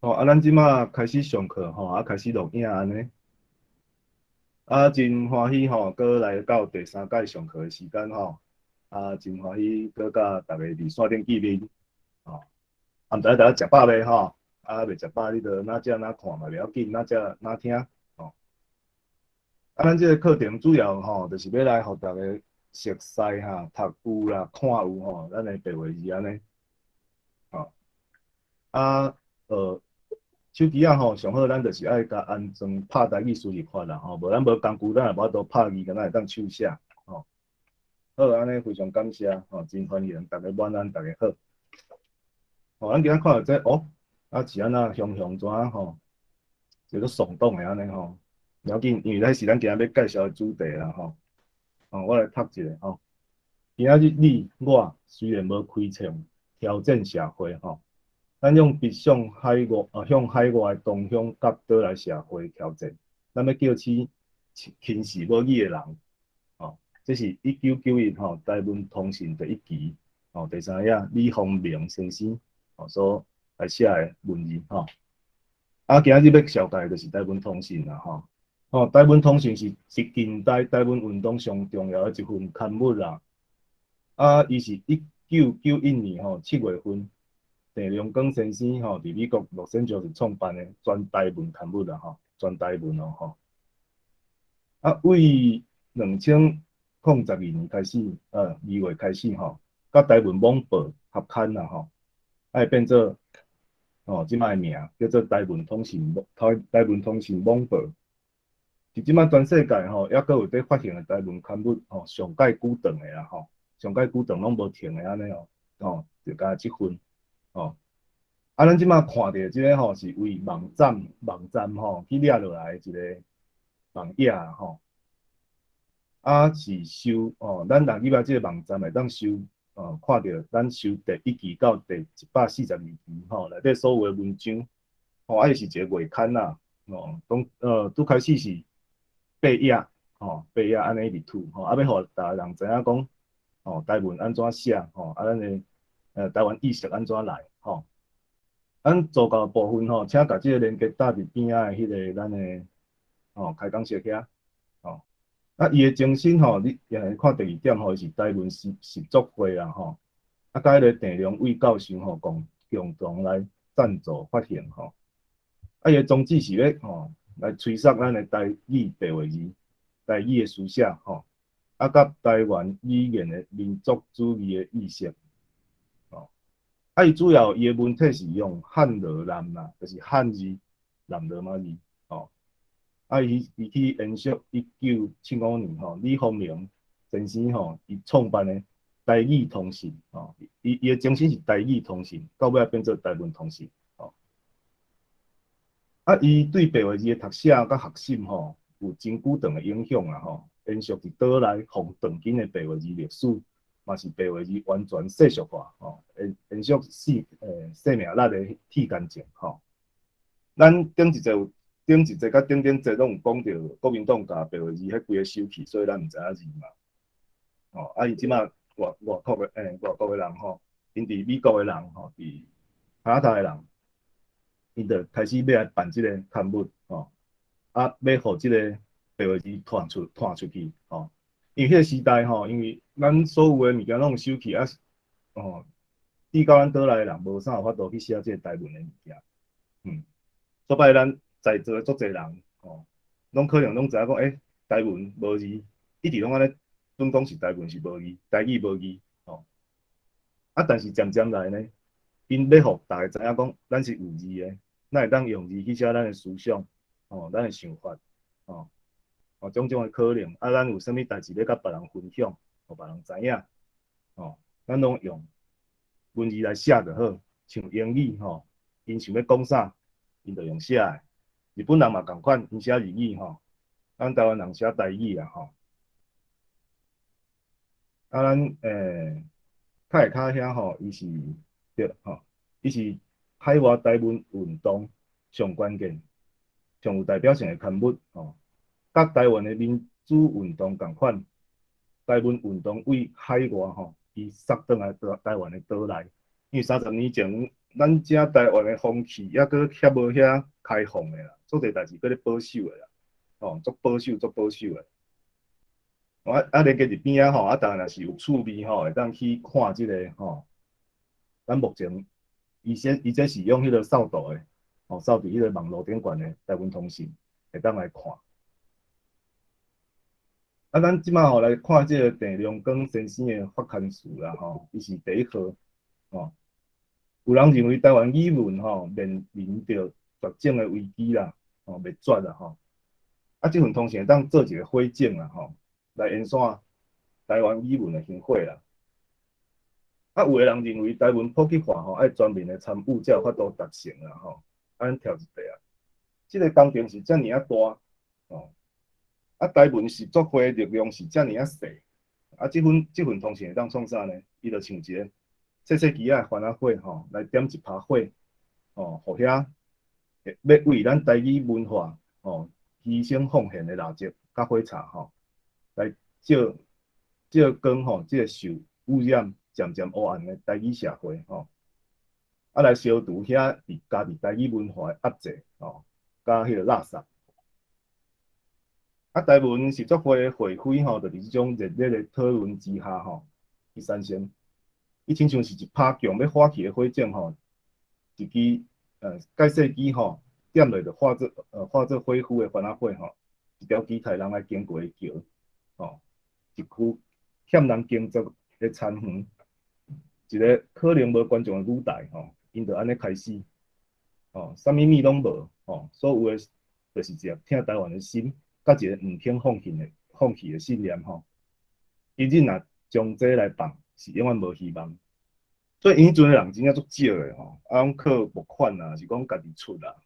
咱即马开始上课开始录影安尼，真欢喜搁来到第三届上课的时间真欢喜搁甲大家伫线顶见面吼，毋知大家食饱未未食饱你着哪只哪看嘛袂要紧，哪只哪听咱即个课程主要就是要来互大家熟悉读有啦、看有咱的白话字安尼吼。啊，呃，手机上好咱就是爱甲安装拍台语输入法啦无咱无工具，咱也无法度拍字，敢若会当手写好，安尼非常感谢真欢迎大家满咱大家好。咱今仔看到这是安那雄雄怎叫做耸动的安尼了紧，因为迄是咱今仔要介绍的主题啦我来读一下今仔日我虽然无开创挑战社会咱用笔向海外东向甲倒来社会挑战，咱要叫起轻视母语的人这是1991台湾通信第一期第三页李丰明先生所来写的文字今仔日要绍介的就是台湾通信啦台湾通信是近代台湾运动上重要的一份刊物啦。伊是1991年7月份，郑良光先生伫美国洛杉矶创办的全台文刊物啦全台文为2012年开始2月开始甲台湾网报合刊啦会变做即摆名叫做台湾通信网报。是即摆全世界还阁有在发行的台湾刊物上届久长的啦上届久长拢无停的安尼就加即份咱即摆看到即个是为网站去掠落来的一个网页是收咱若入来即个网站会当收看到咱收第一期到第142期内底所有的文章伊是一个月刊啦拄开始是8页安尼入土要互大家人知影讲台文安怎写咱的台湾意识安怎来咱做到部分请甲即个连接搭伫边仔的迄个咱的开讲室遐伊的精神你也会看第二点伊是台湾习作会啦甲迄个郑良伟教授共同来赞助发行伊的宗旨是要来吹杀咱的台语白话字、台语的书写甲台湾语言的民族主义的意识伊主要伊的文体是用汉罗南啦，就是汉字南罗马字伊去延续1975年李丰明先生伊创办的台语通信伊的精神是台语通信，到尾变做台湾通信伊对白话字的读写甲学习有真久长的影响啦延续伫倒来奉长经的白话字历史，嘛是白话字完全世俗化延续生命力的铁干净咱顶一节甲顶拢有讲到国民党甲白话字迄几个收去，所以咱毋知影字嘛伊即马外国的人因伫美国的人伫加拿大的人，因就开始要来办即个刊物要互即个白话字传出去因为迄个时代因为咱所有的物件拢有收起至到咱倒来的人无啥有法度去写即个台文的物件做摆咱在座的足侪人拢可能拢知影讲台文无字，一直拢安尼准讲是台文是无字，台语无字但是渐渐来呢，因要互大家知影讲咱是有字的，咱会当用字去写咱的思想咱的想法种种的可能咱有啥物代志要甲别人分享，互别人知影咱拢用文字来写就好，像英语因想要讲啥，因就用写的。日本人嘛共款，因写日语咱台湾人写台语咱泰卡遐伊是对伊是海外台湾运动上关键、上有代表性的刊物甲台湾的民主运动共款，台湾运动为海外伊杀倒来台湾的岛内，因为30年前咱遮台湾的风气还佫遐无遐开放的啦，做侪代志佫咧保守的啦，足保守足保守的。连个伫边仔吼，当然若是有趣味吼，会当去看即个吼。咱目前伊这是用迄个扫图的，扫伫迄个网络顶悬的台湾通信，会当来看。咱即摆吼来看即个郑良光先生的发刊词啦吼，伊是第一号吼。有人认为台湾语文吼面临着绝种的危机啦，灭绝啦吼。即份通信会当做一个火种啦吼，来延续台湾语文的兴火啦。有个人认为台湾普及化吼，爱全面的参与才有法度达成啦吼。咱跳一块啊，即个工程是遮尔大吼，台湾实作会力量是遮尔细，即份通信会当创啥呢？伊就像一个细细机仔番仔火吼，来点一把火吼，互遐要为咱台语文化吼牺牲奉献的蜡烛甲火柴吼，来照光吼，即个受污染渐渐黑暗的台语社会吼，来消除遐家己台语文化的压制吼，甲迄个垃圾。台湾实作会的会徽吼，就是即种热烈的讨论之下吼，伊产生，伊亲像是一拍强要火起的火种吼，一支介细机吼，点落就化作火呼的番仔火吼，一条机台人来经过的桥吼，一区欠人耕作的田园，一个可能无观众的舞台吼，因就安尼开始吼，啥物物拢无吼，所有的就是一个听台湾的心。甲一个毋肯放弃的信念吼，伊日若将这来放，是永远无希望。所以因迄阵的人真正足少的吼，拢靠募款啦，是讲家己出啦，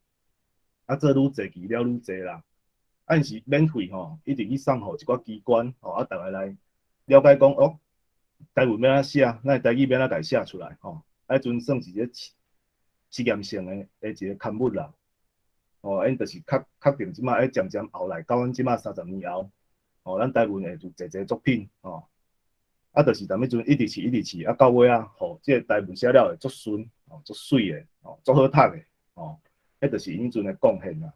做愈济期了愈济啦。因是免费吼，一直去送互一寡机关吼，大家来了解讲哦，台文要安写，咱台语要安甲伊写出来吼，迄阵算是一个实验性的一个刊物啦。因就是确定即摆渐渐后来到阮即摆30年后，咱台湾会有侪作品就是踮迄阵一直试，到尾即个台文写了会足顺，足水的，足好读的，迄就是因迄阵的贡献啦，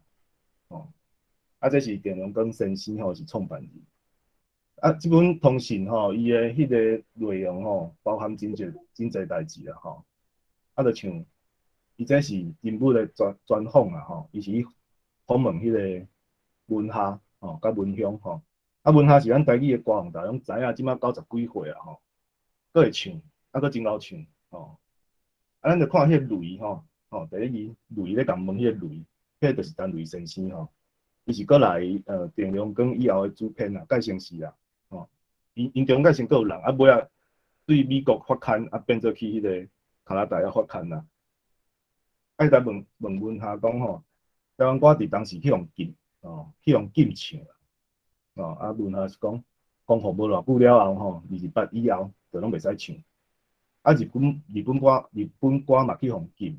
这是郑良光先生是创办人。即本通信伊的迄个内容包含真侪代志啦就像。伊这是人物的专访啦伊是访问迄个文下甲文乡文下是咱台语的歌王，大家拢知影，即摆90几岁啊佫会唱，佫真够唱咱就看迄个雷第一字雷咧甲问迄个雷，迄就是陈雷先生伊是过来郑良光以后的主编啦，介成是啦因中间先佫有人尾对美国发刊变做去迄个加拿大发刊啦。来问下讲台湾歌伫当时去用禁去用禁唱问下是讲互无偌久了后28以后就拢袂使唱。日本歌嘛去用禁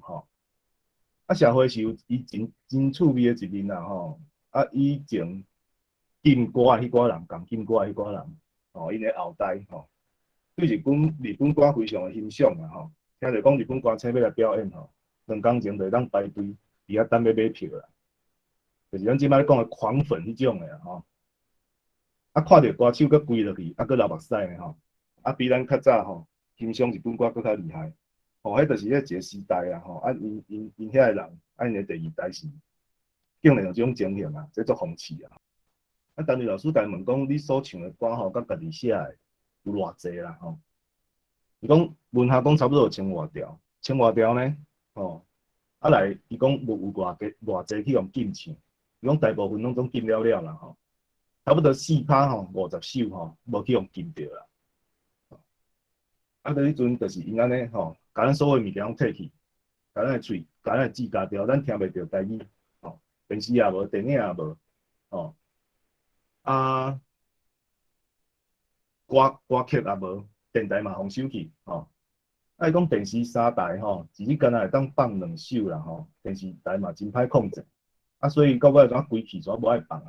社会是有伊真趣味的一面啦以前禁歌迄寡人共禁歌迄寡人因的后代对日本歌非常的欣赏啦听着讲日本歌星要来表演2工前就会当排队，伫遐等要买票啦。就是咱即摆讲的狂粉迄种的看到歌手佫跪落去，佫流目屎的比咱较早欣赏日本歌佫较厉害。迄就是迄一个时代因遐个人，因的第二代是竟然有这种情形这足讽刺当日老师甲伊问讲，你所唱的歌甲家己写的有偌济啦伊讲问下讲差不多有1000外条，1000外条呢来，伊讲有偌济去用禁唱，伊讲大部分拢总禁了啦差不多4%50首无去用禁着啦。迄阵就是因安尼甲咱所有物件拢摕去，甲咱的喙、甲咱的指甲条，咱听袂着台语电视也无，电影也无歌曲也无，电台嘛互收去伊讲电视3台一日干那会当放2首啦电视台嘛真歹控制所以到尾怎规气怎无爱放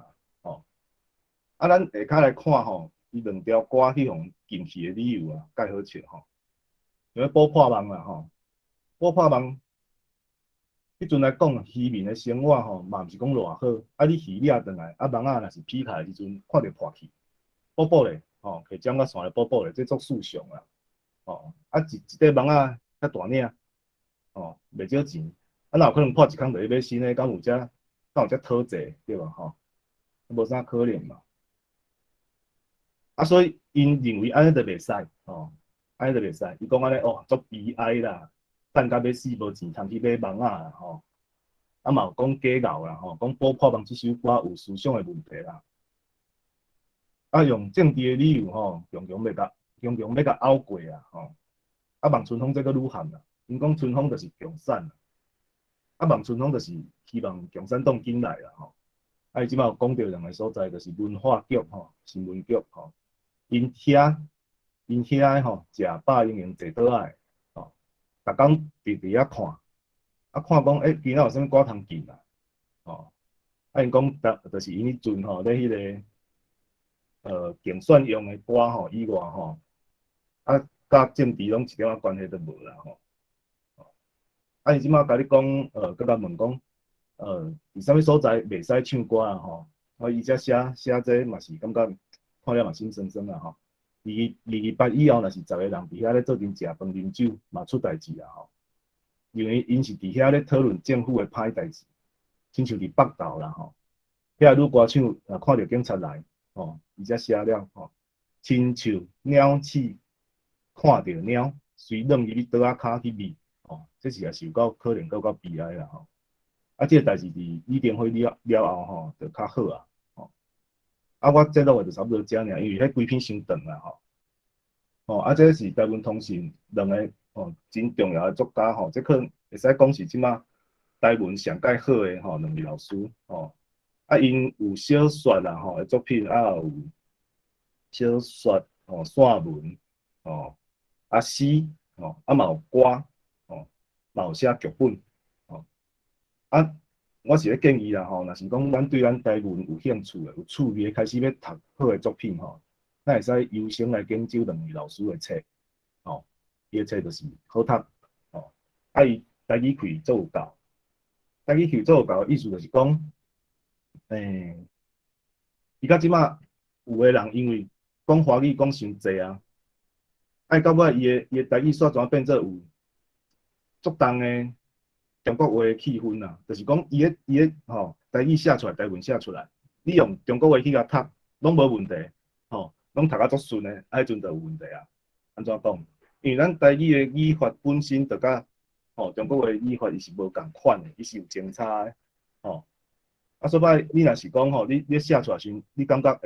咱下骹来看伊2条歌去互禁去的理由介好笑因为保破网啦保破网迄阵来讲，渔民的生活吼，嘛毋是讲偌好。啊，你鱼掠转来，啊网仔若是劈开的时阵，看着破去，补补咧，吼，摕针甲线来补补咧，这足殊上啊。哦，啊一块网仔较大领，哦，袂少钱。啊，哪有可能破一空就去买新的？敢有遮讨债对吧？吼，无啥可能嘛。啊，所以因认为安尼就袂使，哦，安尼就袂使。伊讲安尼哦，足悲哀啦，等甲要死无钱通去买网仔啦，吼。啊嘛有讲假熬啦，吼，讲补破网这首歌有思想的问题啦。啊，用政治的理由吼，常常要甲拗过啊，吼。啊，望春风这个愈喊啦，因讲春风就是共产，啊，望春风就是希望共产党进来啦，吼。啊，伊即摆有讲到两个所在，就是文化局吼、新闻局吼，因遐吼食饱已经坐倒来，吼，逐工伫遐看，啊看讲今仔有啥物歌通进啊，吼，啊因讲就是因迄阵吼咧迄个竞选用的歌吼以外吼，啊甲政治拢一点仔关系都无啦吼。啊，伊即摆甲你讲，佮甲问讲，伫啥物所在袂使唱歌啊吼？啊，伊遮写这嘛是感觉看了嘛心酸酸啊吼。二月8以后，若是10个人伫遐咧做阵食饭啉酒，嘛出代志啊吼。因为因是伫遐咧讨论政府的歹代志，亲像伫北投啦吼，遐女歌手看到警察来，吼，伊则写了吼，亲像鸟鼠看到猫，随扔入去桌仔骹去觅。哦，这是也是有够可能够悲哀啦吼。啊，这个代志伫李登辉了后吼，就较好啊。吼，啊，我节录的就差不多这样，因为迄几篇伤长啦吼。哦，啊，这是台湾通信两个哦真重要的作家吼，这可能会使讲是即马台湾上界好的吼两位老师吼。啊，因有小说啦吼的作品，啊有小说哦散文哦啊诗哦啊嘛有歌哦嘛有写剧本哦啊，我是咧建议啦吼，若是讲咱对咱台文有兴趣的、有趣味的，开始要读好的作品吼，咱会使优先来研究两位老师的册哦，伊的册就是好读哦，啊伊台语开做有够，台语开做有够，意思就是讲，伊到即马有个人因为讲华语讲伤济啊。爱到尾伊的台语煞怎变做有足重的中国话的气氛啦，就是讲伊的吼台语写出来，台文写出来，你用中国话去甲读，拢无问题，吼，拢读啊足顺的，啊迄阵就有问题啊。安怎讲？因为咱台语的语法本身就甲吼中国话的语法伊是无共款的，伊是有前差的，吼。啊，所以你若是讲吼，你写出来时，你感觉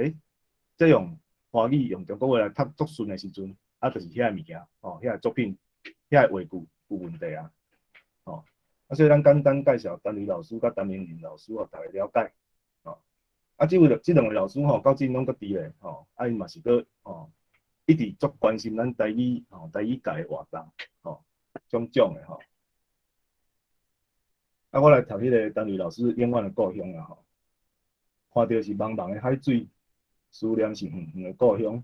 这用华语用中国话来读足顺的时阵。啊，就是遐物件，吼，遐作品，遐话句有问题啊，吼。啊，所以咱简单介绍陈宇老师甲陈明仁老师，互大家了解，吼。啊，即两位老师吼，到今拢搁伫咧，吼，啊，因嘛是搁吼，一直足关心咱台语吼，台语界的活动，吼，种的吼。啊，我来读迄个陈宇老师永远的故乡啊，吼，看到是茫茫的海水，思念是远远的故乡。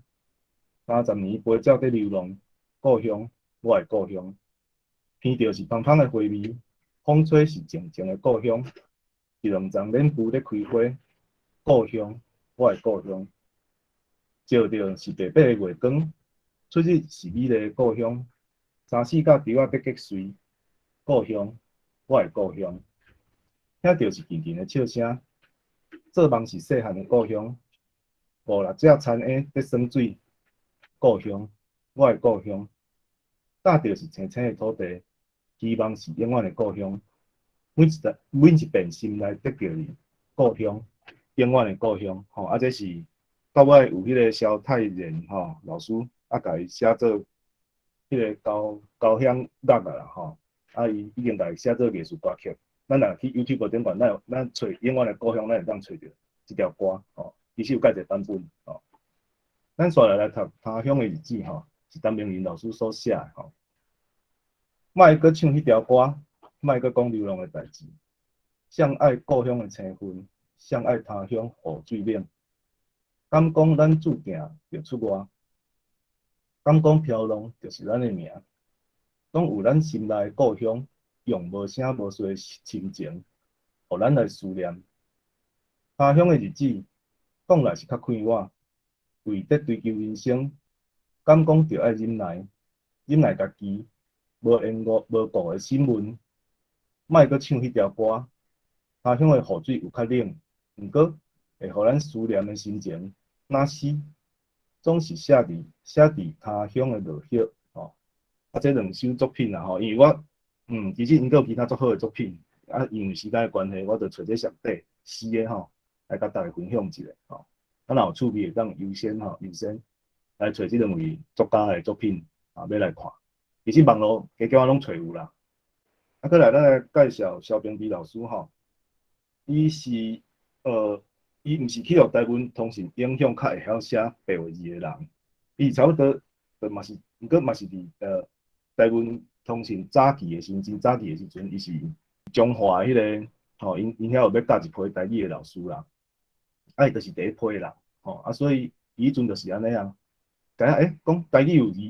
30年陪鸟在流浪，故乡，我的故乡。闻到是芳芳的花味，风吹是静静的故乡。一两丛莲雾在开花，故乡，我的故乡。照到是白白的月光，出日是美丽的故乡。3、4架猪仔在结穗，故乡，我的故乡。听到是轻轻的笑声，做梦是细汉的故乡。5、6只田鸭在耍水。故乡，我的故乡，踏着是青青的土地，希望是永远的故乡。每一遍心内得着你，故乡，永远的故乡。吼，啊，这是到尾有迄个萧泰然吼老师啊，甲伊写做迄个高乡乐啊啦吼，啊，伊已经甲伊写做艺术歌曲。咱若去 YouTube 顶管，咱找永远的故乡，咱会当找着这条歌吼，其实有介济版本吼。咱续来读他乡的日子吼，是陈明仁老师所写的吼。莫搁唱迄条歌，莫搁讲流浪的代志。上爱故乡的青云，上爱他乡雨水冷。敢讲咱注定着出外？敢讲飘浪就是咱的命？拢有咱心内的故乡，用无声无息的亲情，互咱来思念。他乡的日子，讲来是较快活，为得追求人生，敢讲着爱忍耐，忍耐家己，无缘无故的新闻，莫阁唱迄条歌。他乡的雨水有较冷，毋过会互咱思念的心情若死，总是写伫他乡的落叶。吼，这两首作品啊，吼，因为我其实因阁有其他足好的作品，因为时间的关系，我就找这上底诗的吼，来甲大家分享一下。吼，若有趣味，当优先来找这两位作家的作品要来看。其实网络加加拢找有啦。再来，咱来介绍萧平基老师吼。伊是伊毋是去互台湾通信影响较会晓写白话字的人，伊差不多嘛是，毋过嘛是伫台湾通信早期的真早期的时阵，伊是中华迄个因遐有要教一批台语的老师啦，伊就是第一批啦，所以伊迄阵就是安尼啊，讲台语有字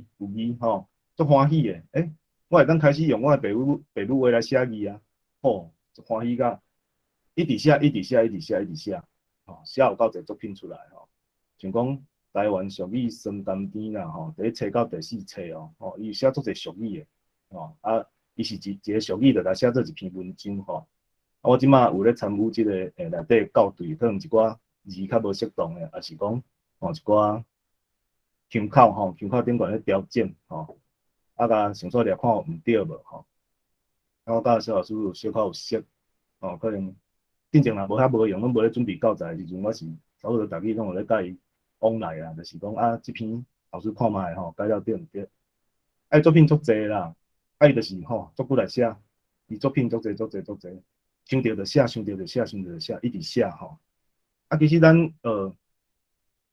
足欢喜的，我会当开始用我的白母话来写字啊，足欢喜甲。一直写，写有够侪作品出来像讲台湾俗语酸甘甜啦第一册到第四册伊写足侪俗语的伊是一个俗语，就来写做一篇文章我即马有咧参与即个内底校对，可能一寡字较无适当的，也是讲一寡腔口腔口顶悬咧调整甲想说掠看有毋对无我甲肖老师有小可有熟可能。进前若无遐无用，拢无咧准备教材的时阵，我是差不多逐日拢有咧甲伊往来啦，就是讲即篇老师看卖改了对毋对？作品足侪啦，伊就是足久来写，伊作品足侪，想着就写，一直写其实咱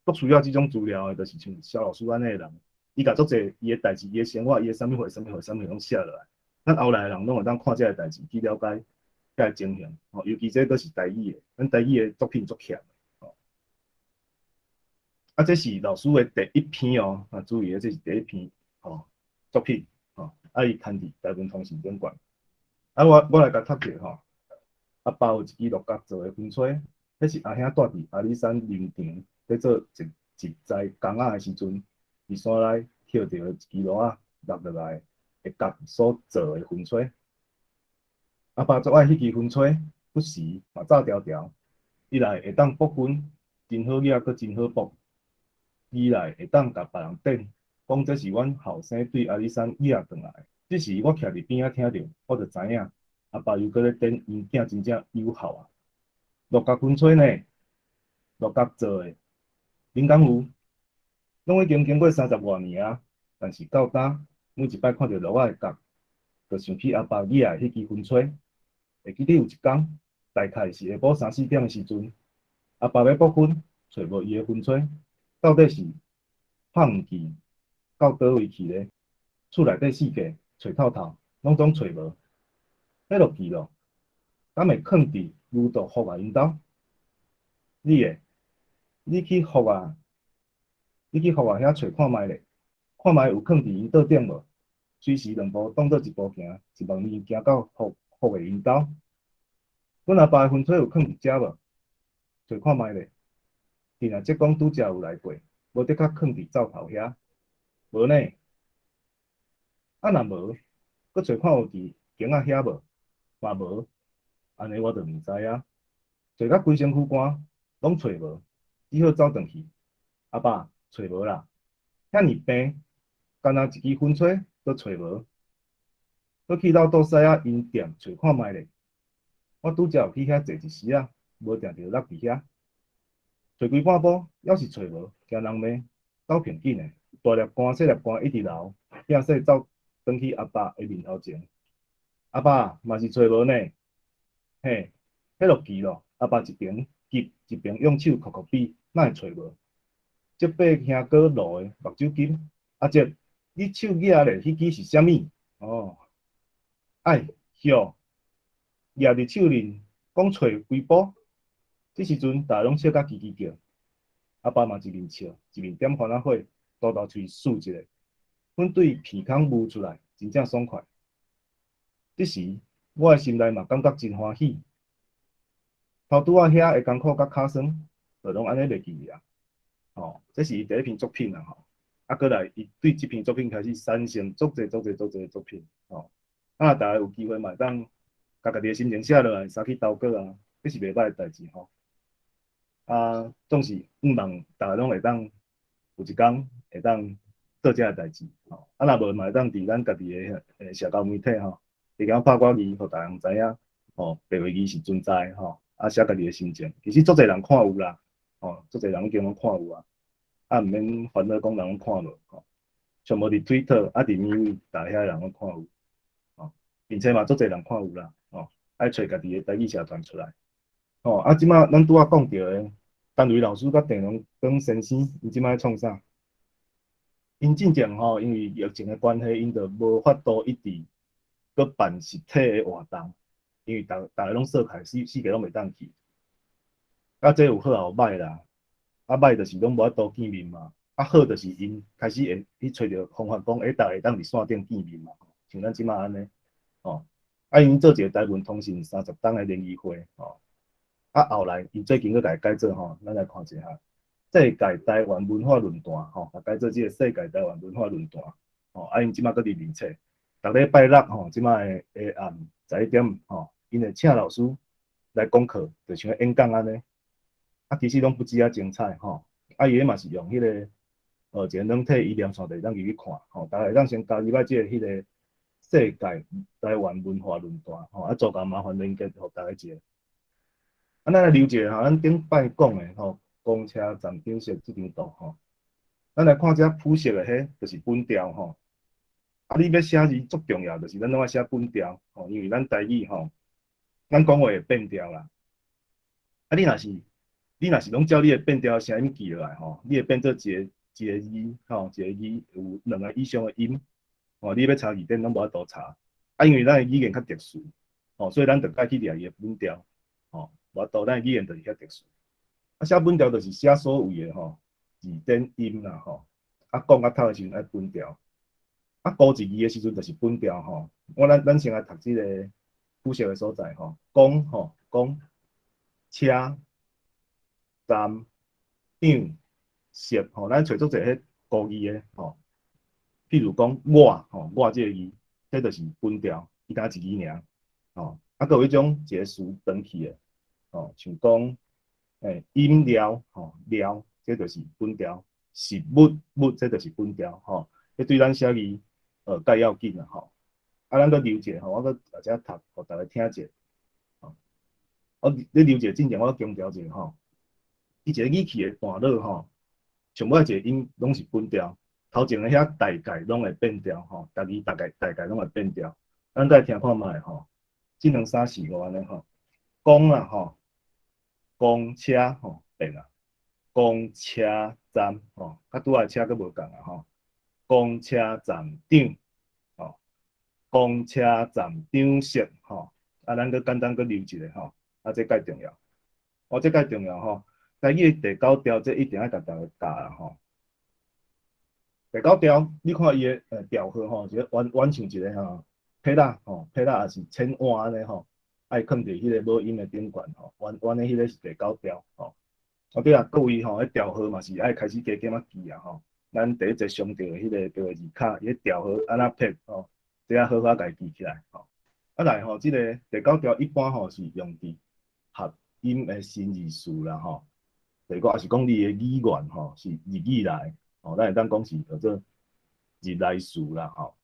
足需要即种资料的，就是像肖老师安尼的人，伊甲足侪伊的代志、伊的生活、伊的啥物货拢写落来，咱后来的人拢会当看这个代志去了解。个情形尤其这个是台语的，咱台语的作品足强这是老师的第一篇注意这是第一篇作品伊刊伫台湾通信顶悬我来甲读者阿爸有一支六角做的风吹，迄是阿兄住伫阿里山林场，在做一栽工仔的时阵，伫山内捡到一支螺落落来的角所做的风吹。阿爸最爱迄支风吹，不时嘛炸条条，一来会当剥粉，真好野，阁真好剥；二来会当甲别人顶，讲这是阮后生对阿里山野转来。只是我徛伫边仔听着，我就知影阿爸又搁咧顶因囝真正友好六角风吹呢，六角做的，恁敢有？拢已经经过30外年啊，但是到今每一摆看到六仔的角，就想起阿爸野的迄支风吹。会记得有一天，大概是下晡3、4点的时阵，阿爸要剥粉，找无伊的风吹，到底是放弃到倒位去咧？厝内底四界找透透，拢总找无，迄落去咯，敢会囥伫牛肚福因兜？你去福遐找看觅咧，看觅有囥伫因桌顶无？随时两步当做一步行，1万年行到福的因兜。阮阿爸的风吹有囥伫遮无？找看觅咧。既然即讲拄则有来过，无得较囥伫灶头遐。无呢？若无，搁找看有伫间仔遐无？嘛无。安尼我就毋知啊。找到规身躯干，拢找无，只好走转去。阿爸，找无啦。遐尼病，干那一支风吹都找无。搁去老倒屎仔因店找看觅咧。我拄则有去遐坐一时啊，无定着落伫遐。找规半晡，还是找无，惊人骂，斗骗紧的，大粒汗、细粒汗一直流，拼说走转去阿爸的面头前。阿爸嘛是找无呢，嘿，迄落去咯。阿爸一边急一边用手抠抠笔，哪会找无？这八兄哥路的目睭金，阿姐，你手举咧，迄支是啥物？哟，举伫手里，讲找规晡。这时阵，大家拢笑甲叽叽叫，阿爸嘛一面笑，一面点番仔火，倒喙数一下，粉对鼻孔冒出来，真正爽快。这时，我诶心内嘛感觉真欢喜。头拄仔遐个艰苦甲尻川，就拢安尼袂记啊。吼，这是伊第一篇作品啦吼。啊，过来伊对即篇作品开始产生足侪作品吼。啊，大家有机会嘛，当家己诶心情写落来，相去投稿啊，这是袂歹诶代志吼。啊，总是毋望大家拢会当有一天会当做这个代志吼。啊，若无嘛会当伫咱家己诶社交媒体吼，会晓拍寡字，互大家知影吼，白话字是存在吼。啊，写家己诶心情，其实足侪人看有啦，吼，足侪人已经拢看有啊。啊，毋免烦恼讲人拢看无吼，全部伫 Twitter 啊，伫咪咪，大遐人拢看有吼，并且嘛，足侪人看有啦吼，爱找家己诶台语社团出来吼。啊，即马咱拄仔讲到诶，陈瑞老师甲郑龙光先生，因即摆创啥？因进前吼，因为疫情诶关系，因就无法度一直搁办实体诶活动，因为大家拢锁开，四个拢袂当去。啊，这有好也有歹啦。啊，歹就是拢无法度见面嘛。啊，好就是因开始会去找着方法讲，大家会当伫线顶见面嘛。像咱即马安尼，吼。啊，因做一个台湾通信30档的联谊会，吼。啊，后来伊最近佫家改做吼，咱来看一下世界台湾文化论坛，吼，改做即个世界台湾文化论坛，吼。啊，因即马佫伫面册，逐礼拜六吼，即马的下暗11点，吼，因会请老师来讲课，就像演讲安尼。啊，其实拢不止啊精彩吼，啊伊个嘛是用迄、个一个软体意念线地当入去看吼，大家会当先加入即个迄个世界台湾文化论坛吼，啊做个麻烦连接互大家一个。啊，咱来留一下吼，咱顶摆讲的吼，公车站顶设即张图吼，咱来看遮谱写的迄，就是本调吼。啊，你要写字足重要，就是咱拢要写本调吼，因为咱台语吼，咱讲话会变调啦。啊，你若是拢照你的变调声音记落来吼，你会变做一个字吼，一个字有2个以上的音吼，你要查字典拢无法度查。啊，因为咱的语言较特殊吼，所以咱着爱去掠伊的本调吼，无法度咱的语言就是遐特殊。啊，写本调就是写所有的吼字典音啦吼，啊讲啊读的时阵爱本调，啊古字字的时阵就是本调吼。咱先来读即个复习的所在吼，讲吼讲车。站、长、设吼，咱找足侪迄古字诶吼。譬如讲我吼，我即个字，这就是本调，伊敢一字尔吼。啊，佫有迄种一个词长去诶吼，像讲饮料吼，料，这就是本调。食物这就是本调吼。这对咱写字介要紧啦吼。啊，咱佫留者吼，我佫或者读，互大家听者。吼，你留者进前，我强调者吼。伊一个语气的段落吼，上尾一个音拢是本调，头前的遐大概拢会变调吼，大概拢会变调。咱再听看卖吼，即2、3、4、5安尼吼，公啦吼，公车吼变啦，公车站吼，甲拄仔车佫无共啊吼，公车站长吼，公车站长设吼，啊咱佫简单佫留一个吼，啊这介重要，哦这介重要吼。台语第9条，这一定要甲大家教啦吼。第9条，你看伊的调号吼，就完像一个吼，撇啦吼，撇啦也是千碗安尼吼，爱放伫迄个无音的顶悬吼，弯的迄个是第9条吼。啊对啊，各位吼，迄调号嘛是爱开始加减啊记啊吼。咱第一节上着迄个叫字卡，伊调号安怎撇吼，这啊好家己记起来吼。啊来吼，即个第9条一般吼是用伫合音的新字词啦吼。第二个也是讲你的语言吼是日语来，吼，咱会当讲是叫做日来词啦吼。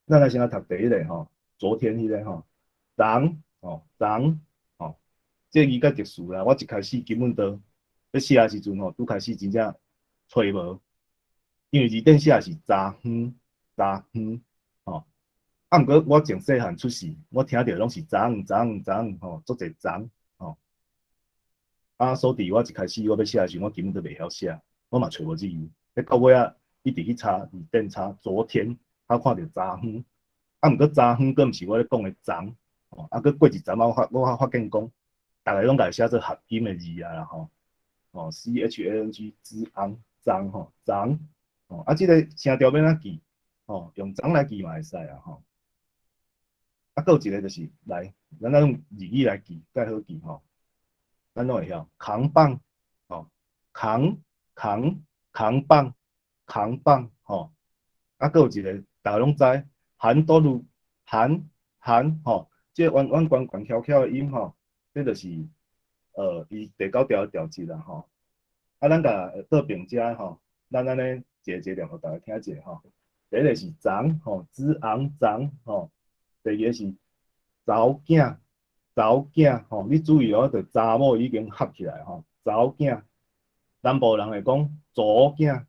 咱来先来读第一个吼，昨天迄个吼，人吼人吼，这字较特殊啦。我一开始根本都要写的时阵吼，拄开始真正找无，因为字典写的是昨昏昨昏吼。啊，毋过我从细汉出世，我听到拢是昨吼，足侪昨吼。啊，所以我一开始我要写的时候，我根本都袂晓写，我嘛找无字。迄到尾啊，一直去查字典查昨天，啊看到昨昏，啊毋过昨昏，佫毋是我咧讲的昨，吼，啊佫过一阵我发现讲，逐个拢家写做合音的字啊啦吼，哦，CHANG 之昂昨吼昨，吼啊，即个声调要怎记？吼，用昨来记嘛会使啊吼。啊，佫有一个就是来，咱用日语来记，较好记吼。咱拢会晓扛棒，吼，扛扛扛棒扛棒，吼。啊，佫有一个大家拢知，含多鲁含吼，即个弯弯关关翘翘的音吼，这就是伊第九条的调子啦吼。啊，咱甲倒并遮吼，咱安尼一个一个念互大家听者吼。第一个是长吼，子昂长吼。第二个是查某囝查某囝吼，你注意哦，着查某已经合起来吼，查某囝。南部人会讲查某囝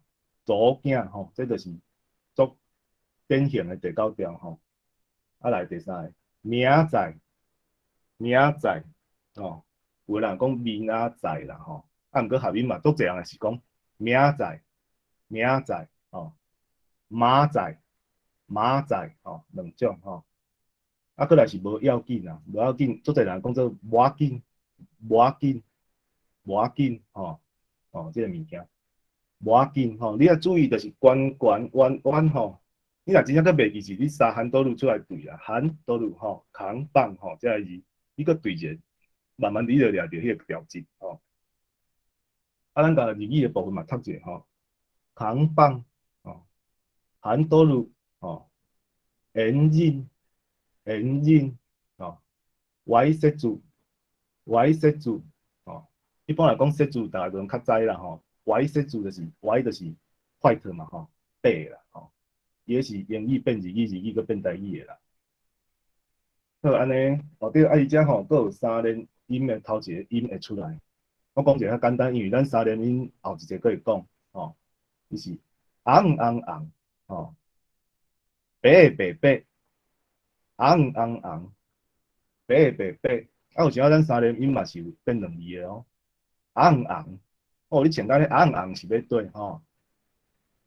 查某囝吼，这就是足典型的第九条吼。啊，来第三个明仔明仔吼，有个人讲明仔载啦吼，啊，毋过下面嘛，足侪人是讲明仔明仔吼，马仔马仔吼，两种吼。啊，过来是无要紧啊，无要紧，足侪人讲做无要紧，无要紧，无要紧吼，哦，即个物件无要紧吼，你要注意就是关关弯弯吼，你若真正个袂记是，你三含倒入出来对啦，含倒入吼，扛棒吼，即个字，你个对者，慢慢你就掠着迄个调节吼。啊，咱甲日语的部分嘛读者吼，扛棒吼，含倒入吼，engine engine 吼。Y 设置，Y 设置，哦，一般来讲设置大家都较知啦吼。Y 设置就是 Y 就是快特嘛吼，爬啦吼，也是英语变日语，日语搁变台语的啦。好，安尼，哦对，啊伊遮吼，搁有三连音的头一个音会出来。我讲一个较简单，因为咱三连音后一个搁会讲，吼，就是昂昂昂，吼，白白白，昂昂昂。白白白，啊有时仔咱三连音嘛是有变两字的哦，红红，哦你穿甲咧红红是要对吼，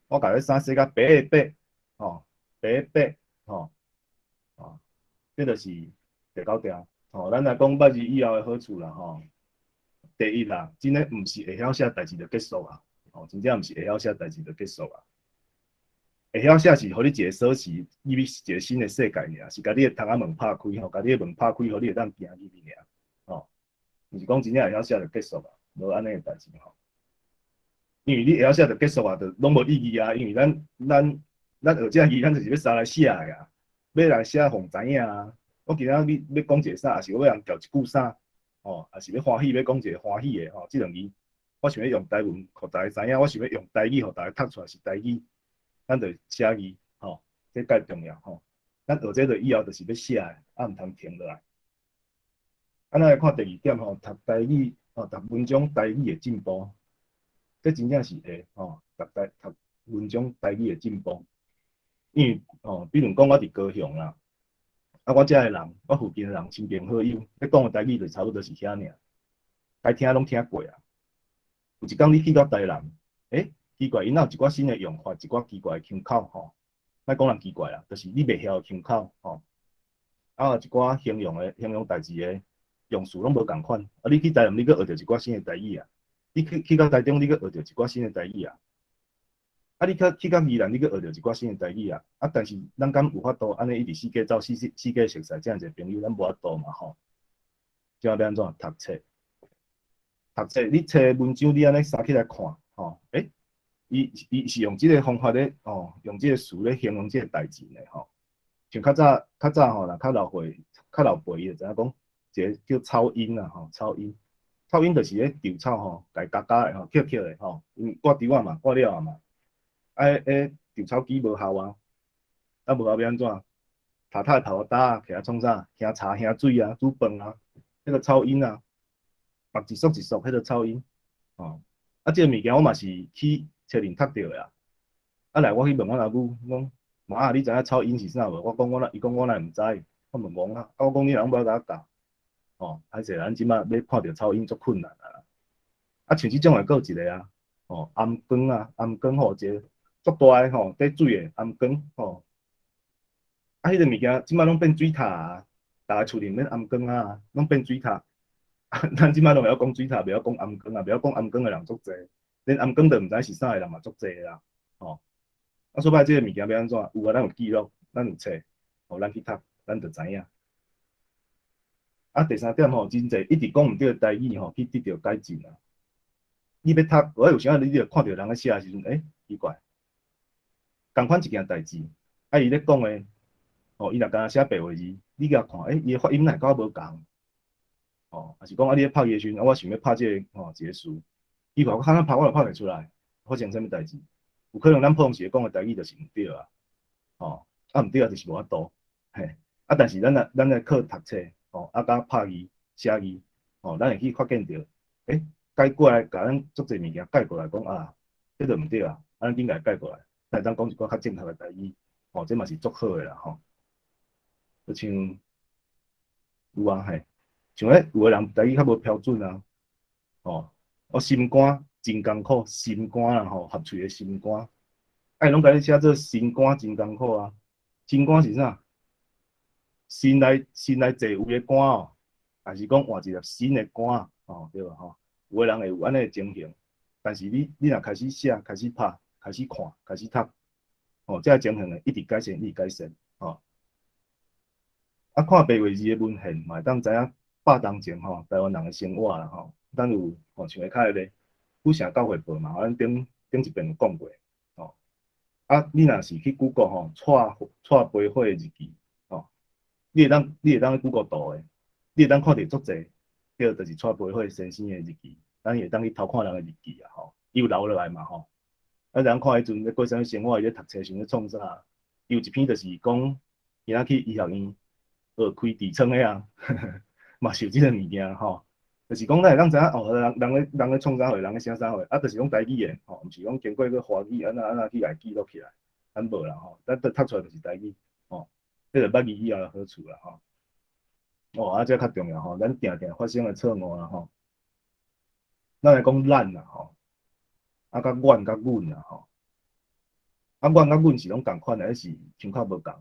我甲你衫洗甲白白，吼白白，吼，哦，这就是第九条，吼，咱来讲捌字以后的好处啦吼。第一啦，真诶毋是会晓写代志就结束啊，吼，真正毋是会晓写代志就结束啊。会晓写是互你一个锁匙，入去一个新的世界尔，是甲你的窗仔门拍开吼，甲你的门拍开，互你会当行入去尔，吼。毋是讲真正会晓写就结束啊，无安尼个代志吼。因为你会晓写就结束啊，就拢无意义啊。因为咱学这语，咱就是要三来写个啊，要来写互知影啊。我今仔日要讲一个啥，还是我要人调一句啥，哦，还是要欢喜要讲一个欢喜的吼，即两字，我想要用台文，互大家知影，我想要用台语，互大家读出来是台语，咱就写字吼，这介重要吼。咱学这个以后就是要写的，啊，毋通停落来。咱来看第二点吼，读台语吼，读文章台语的进步，这真正是会吼，读文章台语的进步。因为吼，比如讲我伫高雄啦，啊，我遮个人，我附近的人亲朋好友，咧讲的台语就差不多是遐尔，该听拢听过啊。有一天你去到台南，奇怪，因有一寡新的用法，一寡奇怪的腔口吼，莫讲人奇怪啦，就是你袂晓的腔口吼，啊，有一寡形容代志的。用词拢无共款，啊！你去台南，你阁学着一寡新的台语啊；你去到台中，你阁学着一寡新的台语啊；啊，你去到宜兰，你阁学着一寡新的台语啊。啊，但是咱敢有法度安尼一直四界走，四界熟悉这样一个朋友，咱无法度嘛吼。就要安怎读册？读册，你册文章你安尼三起来看，吼，伊是用即个方法咧，哦，用即个词咧形容即个代志咧，吼。像较早吼啦，较老岁、较老辈伊就知影讲。一个叫草音啊，吼，草音，草音就是咧稻草吼，家嘎嘎的吼，翘翘的吼，挂稻啊嘛，挂了啊嘛，稻草机无效啊，啊无效要安怎？塔塔头打起来创啥？兄茶兄水啊，煮饭啊，迄个草音啊，目一束一束迄个草音，吼，啊，即个物件我嘛是去册林读着的啊，啊来我去问我阿母，讲妈啊，你知影草音是啥无？我讲伊讲我若毋知，我问讲啊，我讲你人无甲我教。哦，歹势，咱即摆要看到草音足困难啊！啊，像即种诶，搁有一个啊，哦，颔光啊，颔光吼，一个足大诶吼，底水诶颔光吼，啊，迄个物件即摆拢变水塔啊，逐个厝里免颔光啊，拢变水塔。咱即摆拢会晓讲水塔，袂晓讲颔光啊，袂晓讲颔光诶人足侪，连颔光都毋知是啥诶人嘛足侪啦，吼。啊，所以即个物件要安怎？有啊，咱有记录，咱有册，吼，咱去读，咱就知影。啊，第三点吼，真侪一直讲毋对的台语吼，去得到改进啊。你要读，我有时啊，你就看到人咧写的时阵，奇怪，共款一件代志，啊，伊咧讲的，哦，伊若敢若写白话字，你甲看，伊的发音哪甲我无共，哦，还是讲啊，你咧拍伊的时阵，啊，我想要拍这个吼一个词，伊话我看拍，我就拍袂出来，发生啥物代志？有可能咱普通时讲的台语就是毋对啊，哦，啊毋对啊，就是无法度，嘿，啊，但是咱来靠读册，哦，啊，甲拍字、写字，哦，咱会去发现到，改过来，甲咱足侪物件改过来，讲啊，这个毋对啊，啊，咱应该改过来，咱当讲一寡较正确的台语，哦，这嘛是足好的啦，吼，就像有啊，嘿，像有个人台语较无标准啊，哦，我心肝真艰苦，心肝啦吼，合喙的心肝，拢甲你写做心肝真艰苦啊，心肝是啥？心内坐有个肝哦，还是讲换一粒新的肝哦，对吧？吼，有个人会有安尼的情形，但是你若开始写、开始拍、开始看、开始读，哦，这个情形呢一直改善，一直改善，哦。啊，看白话字的文献嘛，当知影百年前吼，台湾人的生活啦吼，咱有吼像个较迄个古城教会报嘛，咱顶一遍有讲过，吼。啊，你若是去 Google 吼，蔡培火的日记，吼。你会当去 Google 读的，你会当看到足侪，叫就是蔡培火先生的日记，咱会当去偷看人的日记啊，吼，伊有留落来嘛，吼。啊，人看迄阵咧过啥物生活，伊咧读册想咧创啥，有一篇就是讲，伊仔去医学院学开痔疮的啊，嘛是有即个物件吼，就是讲咱会当知影哦，人咧创啥货，人咧写啥货，啊，就是讲台语的，吼，毋是讲经过个华语安那去来记录起来，咱无啦吼，咱读出来就是台语，吼。这个捌字以后的好处啦吼。哦，啊，这较重要吼，咱定定发生的错误啦吼，咱来讲咱啦吼，啊，甲阮甲阮啦吼，啊，阮甲阮是拢共款的，还是腔口无共？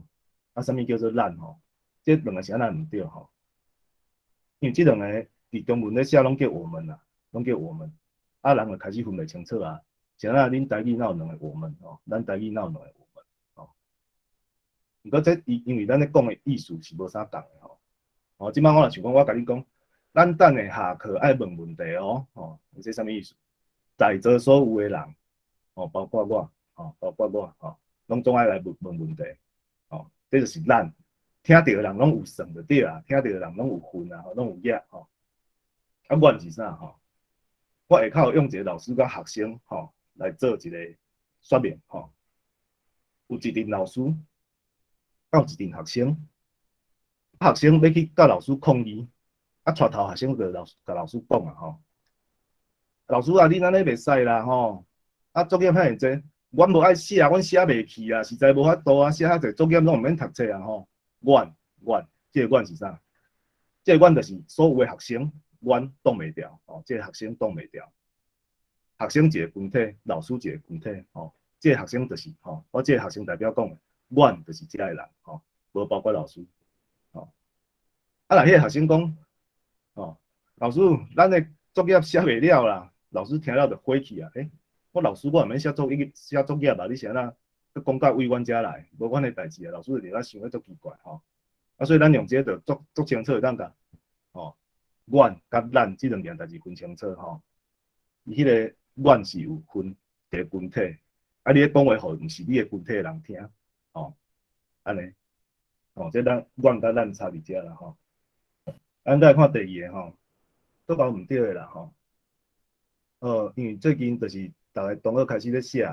啊，啥物叫做咱吼？这两个是安那毋对吼，因为这两个伫中文咧写拢叫我们啦，拢叫我们，啊，人就开始分袂清楚啊，是安那恁台语哪有两个我们吼，咱台语哪有两个我们吼？毋过这因为咱咧讲的意思是无啥共的吼。哦，即摆我若想讲，我甲你讲，咱等下下课爱问问题哦，哦，这啥物意思？在座所有的人，哦，包括我，哦，包括我，哦，拢总爱来问问题，哦，这就是咱听到的人拢有算就对啦，听到的人拢有分啊，拢有业，吼。啊，阮是啥吼？我下口用一个老师甲学生，吼，来做一个说明，吼。有一阵老师，有一阵学生。学生要去甲老师抗议，啊，带头学生就甲老师讲啊吼，老师啊，你安尼袂使啦吼，啊作业遐尔济，阮无爱写，阮写袂去啊，实在无法度啊，写遐济作业拢毋免读册啊吼。阮，即个阮是啥？即个阮就是所有的学生，阮挡袂掉哦，即个学生挡袂掉。学生一个群体，老师一个群体吼，即个学生就是吼，我即个学生代表讲的，阮就是即个人吼，无包括老师吼。啊，若迄个学生讲，哦，老师，咱的作业写袂了啦，老师听了就火气啊！我老师我毋免写作业吧？你是安那去讲到为阮遮来，无阮的代志啊！老师就伫遐想咧足奇怪吼。啊，所以咱用这个就足清楚，当甲吼，阮甲咱即两件代志分清楚吼。伊迄个阮是有分一个群体，啊，你咧讲话互毋是你的群体的人听，吼，安尼，吼，这咱阮甲咱差伫遮啦吼。咱再来看第二个吼，都搞毋对的啦吼。因为最近就是逐个同学开始咧写，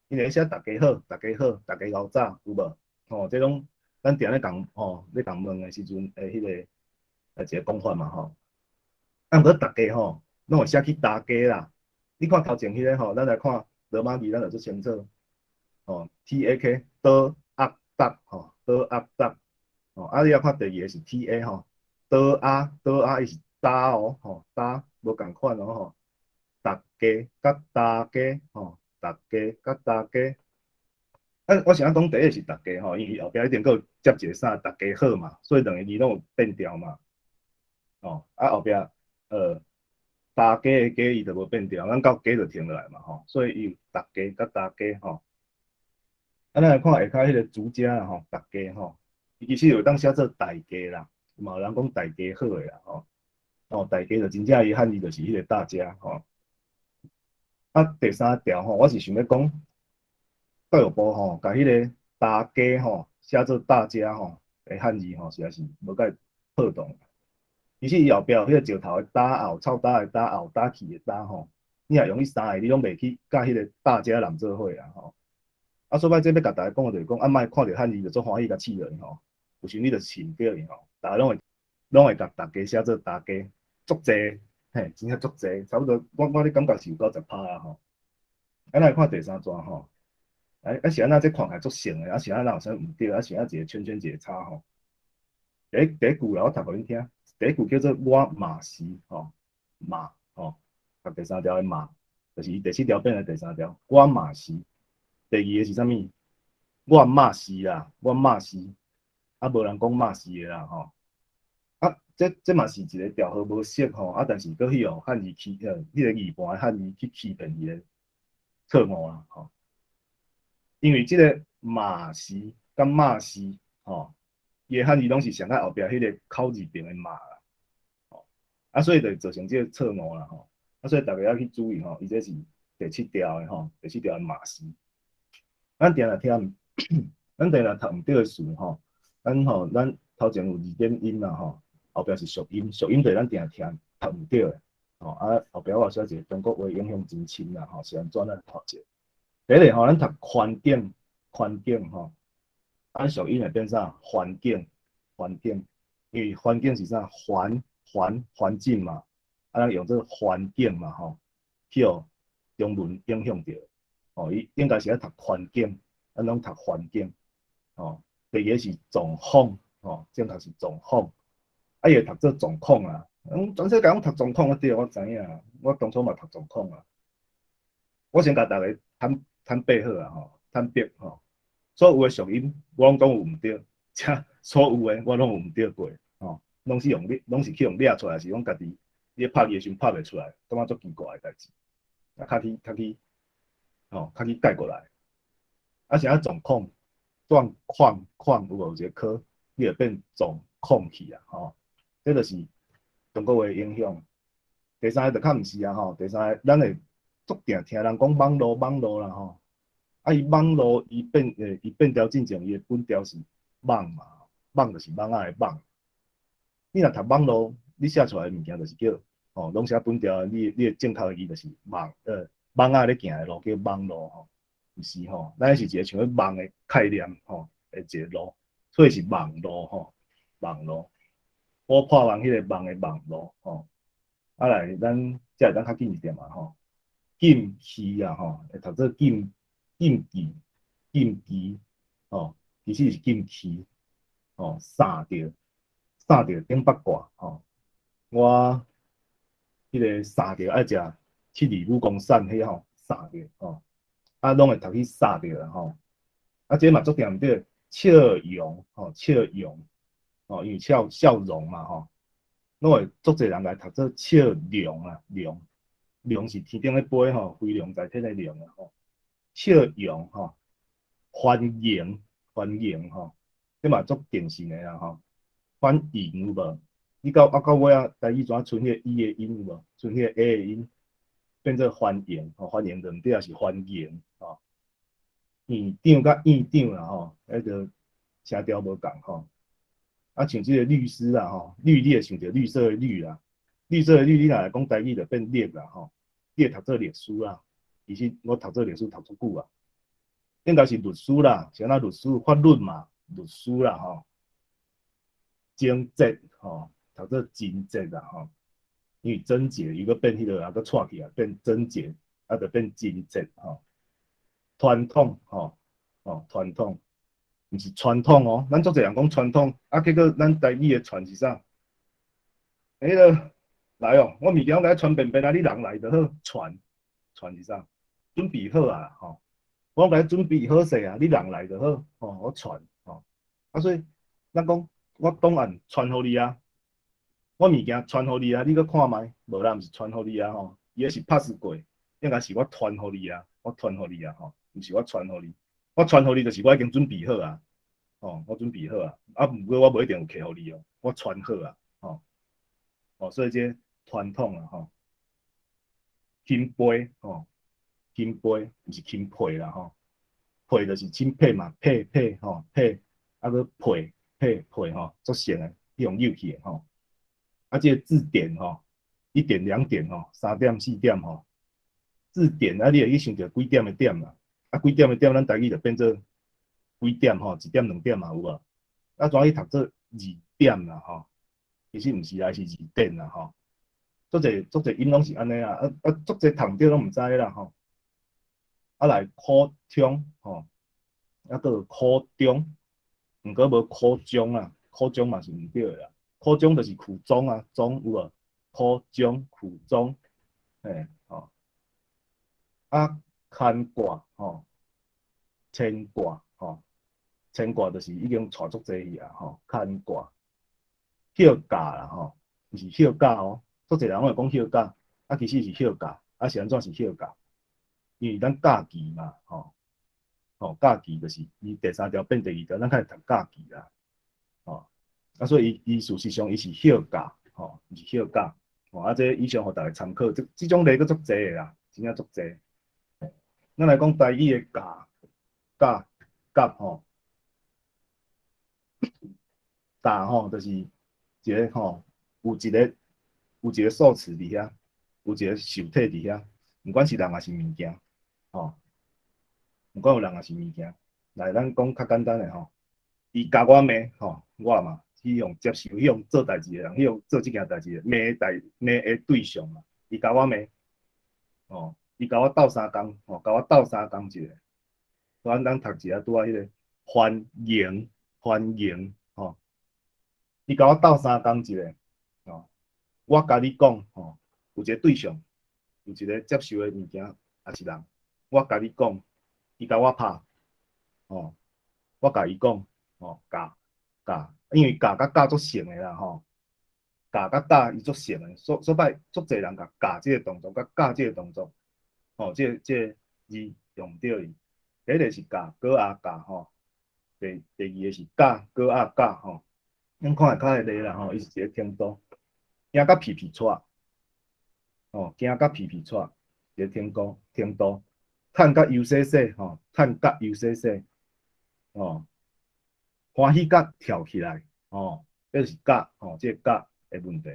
因为写大家好，大家好，大家搞早有无？吼，这种咱定咧讲吼，咧讲问的时阵，迄个一个讲法嘛吼。啊，毋过大家吼，拢会写去大家啦。你看头前迄个吼，咱来看罗马字，咱就足清楚。哦，TAK 多压达吼，多压达。哦，啊，你要看第二个是 TA 吼，多伊是打哦，吼打无共款哦吼。大家甲大家吼，大家甲大家。啊，我想讲第一是大家吼，因为后壁一定佫有接一个啥，大家好嘛，所以两个字拢有变调嘛。哦，啊后壁大家的家伊就无变调，咱到家就停落来嘛吼，所以伊有大家甲大家吼。啊，咱来看下骹迄个主家吼，大家吼，伊其实有当写做大家啦，嘛有人讲大家好诶啦吼，大家就真正伊汉字就是迄个大家吼。啊，第三条吼，我是想要讲教育部吼，甲迄个大家吼写做大家吼诶汉字吼，实在是无甲伊破动。其实伊后壁迄个石头诶打后，臭打诶打后，打气诶打吼，你若用迄三个，你拢袂去甲迄个大家人做伙啊吼。啊，所以这要甲大家讲就是讲，啊，莫看着汉字就做欢喜甲气人吼，有时你就信叫伊吼，大家拢会甲大家写做大家，足济，嘿，真正足济，差不多我咧感觉是有90%啊吼。啊，来看第三段吼，是安那这看起来足像诶，是安那有啥毋对，是安一个圈圈一个叉吼。第一句啦，我读互恁听，第一句叫做我嘛是吼，嘛吼，甲第三条诶嘛，就是伊第四条变成第三条，我嘛是。第二个是啥物？我嘛是啦，我嘛是，啊无人讲嘛是诶啦吼。啊，这嘛是一个调和无适吼，啊，但是搁去用汉字迄个语盘汉字去欺骗伊个错误啦吼。因为即个嘛是甲嘛是吼，伊个汉字拢是上在后壁迄个口字边诶嘛啦，吼，啊，所以就造成即个错误啦吼。啊，所以大家要去注意吼，伊这是第七条诶吼，第七条诶嘛是。咱定来听，咱定来读毋对诶词吼，咱头前有二点音啦吼，后壁是属音，属音就咱定来听读毋对诶，吼啊后壁我写一个中国话影响真深啦吼，是安怎咱读者？第一个吼，咱读环境，环境吼，按属音会变啥？环境，环境，因为环境是啥？环境嘛，啊咱用这个环境嘛吼，去互中文影响着。哦，伊应该是要读环境，咱拢读环境。哦，第二个是状况，哦，正确是状况。啊，伊会读做状况啊，全世界拢读状况，对，我知影，我当初嘛读状况啊。我先甲大家摊背好啊，吼，摊白吼。所有诶属音我拢讲有毋对，且所有诶我拢有毋对过，吼，拢是去用掠出来，是讲家己咧拍字诶时阵拍袂出来，感觉足奇怪诶代志。啊，较去，吼，较去改过来。啊，是啊，状况。有无一个科，你会变总控去啊，吼，这就是中国话影响。第三个就较毋是啊，吼，第三个咱会足定听人讲网络啦，吼，啊，伊网络伊变调进前，伊的本调是网嘛，网就是网仔的网。你若读网络，你写出来的物件就是叫，吼，拢写本调，你的正确的字就是网，网仔咧行的路叫网络吼。毋是吼，咱是一个像网的概念吼，的一个路，所以是网络吼，网络。我破网迄个网的网络吼，啊来咱较紧一点嘛吼，禁期啊吼，会读做禁忌，禁忌吼，其实是禁期吼，三着顶八卦吼，我迄个三着爱食七里武功散迄吼，三着吼，啊拢会读去三着啦吼。啊，这嘛足点对，笑容吼，笑容哦，因为笑容嘛吼，拢会足侪人来读做笑容啊，容是天顶咧飞吼，飞龙在天咧龙啊吼，笑容吼，欢迎吼，这嘛足典型诶啦吼，欢迎有无？你到尾啊，台语怎剩迄个伊诶音有无？剩迄个 A 诶音，变做欢迎吼，欢迎就毋对啊，是欢迎吼。院长甲院长啦吼，迄个声调无共吼。啊，像即个律师啦吼，绿你会想着绿色的绿啦，绿色的绿你若来讲台语就变绿啦吼，你会读做律师啦。其实我读做律师读足久啊，应该是律师啦，像那律师法律嘛，律师啦吼，经济吼，读做经济啦吼，因为贞洁伊个变迄个啊，个串起来变贞洁，啊就变经济吼。传统吼，传统，毋是传统哦。咱足侪人讲传统，啊，结果咱台语的传是啥？迄个来哦，我物件我甲你传便便啊，你人来就好，传是啥？准备好啊，吼，我甲你准备好势啊，你人来就好，吼，我传，吼，啊，所以咱讲我档案传互你啊，我物件传互你啊，你搁看觅，无啦，毋是传互你啊，吼，伊个是 pass 过，应该是我传互你啊，我传互你啊，吼，毋是我传互你，我传互你就是我已经准备好啊。哦，我准备好啊，啊，毋过我无一定有摕互你哦，我传好啊，所以这传统啊，钦杯，钦杯毋是钦佩啦，佩就是钦佩嘛，佩，啊个佩，足成诶，迄种幼气诶，啊，这个字典1点、2点3点、4点字典啊，你会去想着几点的点啦，啊，几点的点，咱台语就变做几点1点、2点嘛有无？啊，怎去读做2点啦其实毋是啦，是2点啦足侪音拢是安尼啊，足侪读者拢毋知啦啊来考中啊个考中，毋过无考中啊，考中嘛是毋对啦，考中就是苦中啊，中有无？考中苦中，嘿啊牵挂牵挂牵挂就是已经带足侪去啊牵挂，休假啦毋是休假足侪人会讲休假，啊其实是休假，啊是安怎是休假？因为咱假期嘛假期就是伊第3条变第2条，咱开始读假期啦啊所以伊事实上伊是休假毋是休假啊这以上互大家参考，即种例佫足侪诶啦，真正足侪。咱来讲台语诶甲就是一个有一个数词伫遐，有一个受体伫遐，毋管是人也是物件毋管有人也是物件。来，咱讲较简单诶伊甲我骂我嘛，迄种接受、迄种做代志诶人，迄种做即件代志骂诶对象嘛，伊甲我骂伊甲我斗相共甲我斗相共一个。咱读一下拄仔迄个欢迎伊甲我斗相共一个我甲你讲有一个对象，有一个接受的物件，也是人。我甲你讲，伊甲我拍我甲伊讲教，因为教甲教足像的啦教甲教伊足像的，所摆足侪人甲教即个动作，甲教即个动作即个字用对伊。第一个是教，哥啊教第二个是教，哥啊教咱看下较个例啦伊是一个程度，惊甲屁屁喘惊甲屁屁喘，一个程度，趁甲优细细趁甲优细细欢喜甲跳起来这是甲这个甲的问题。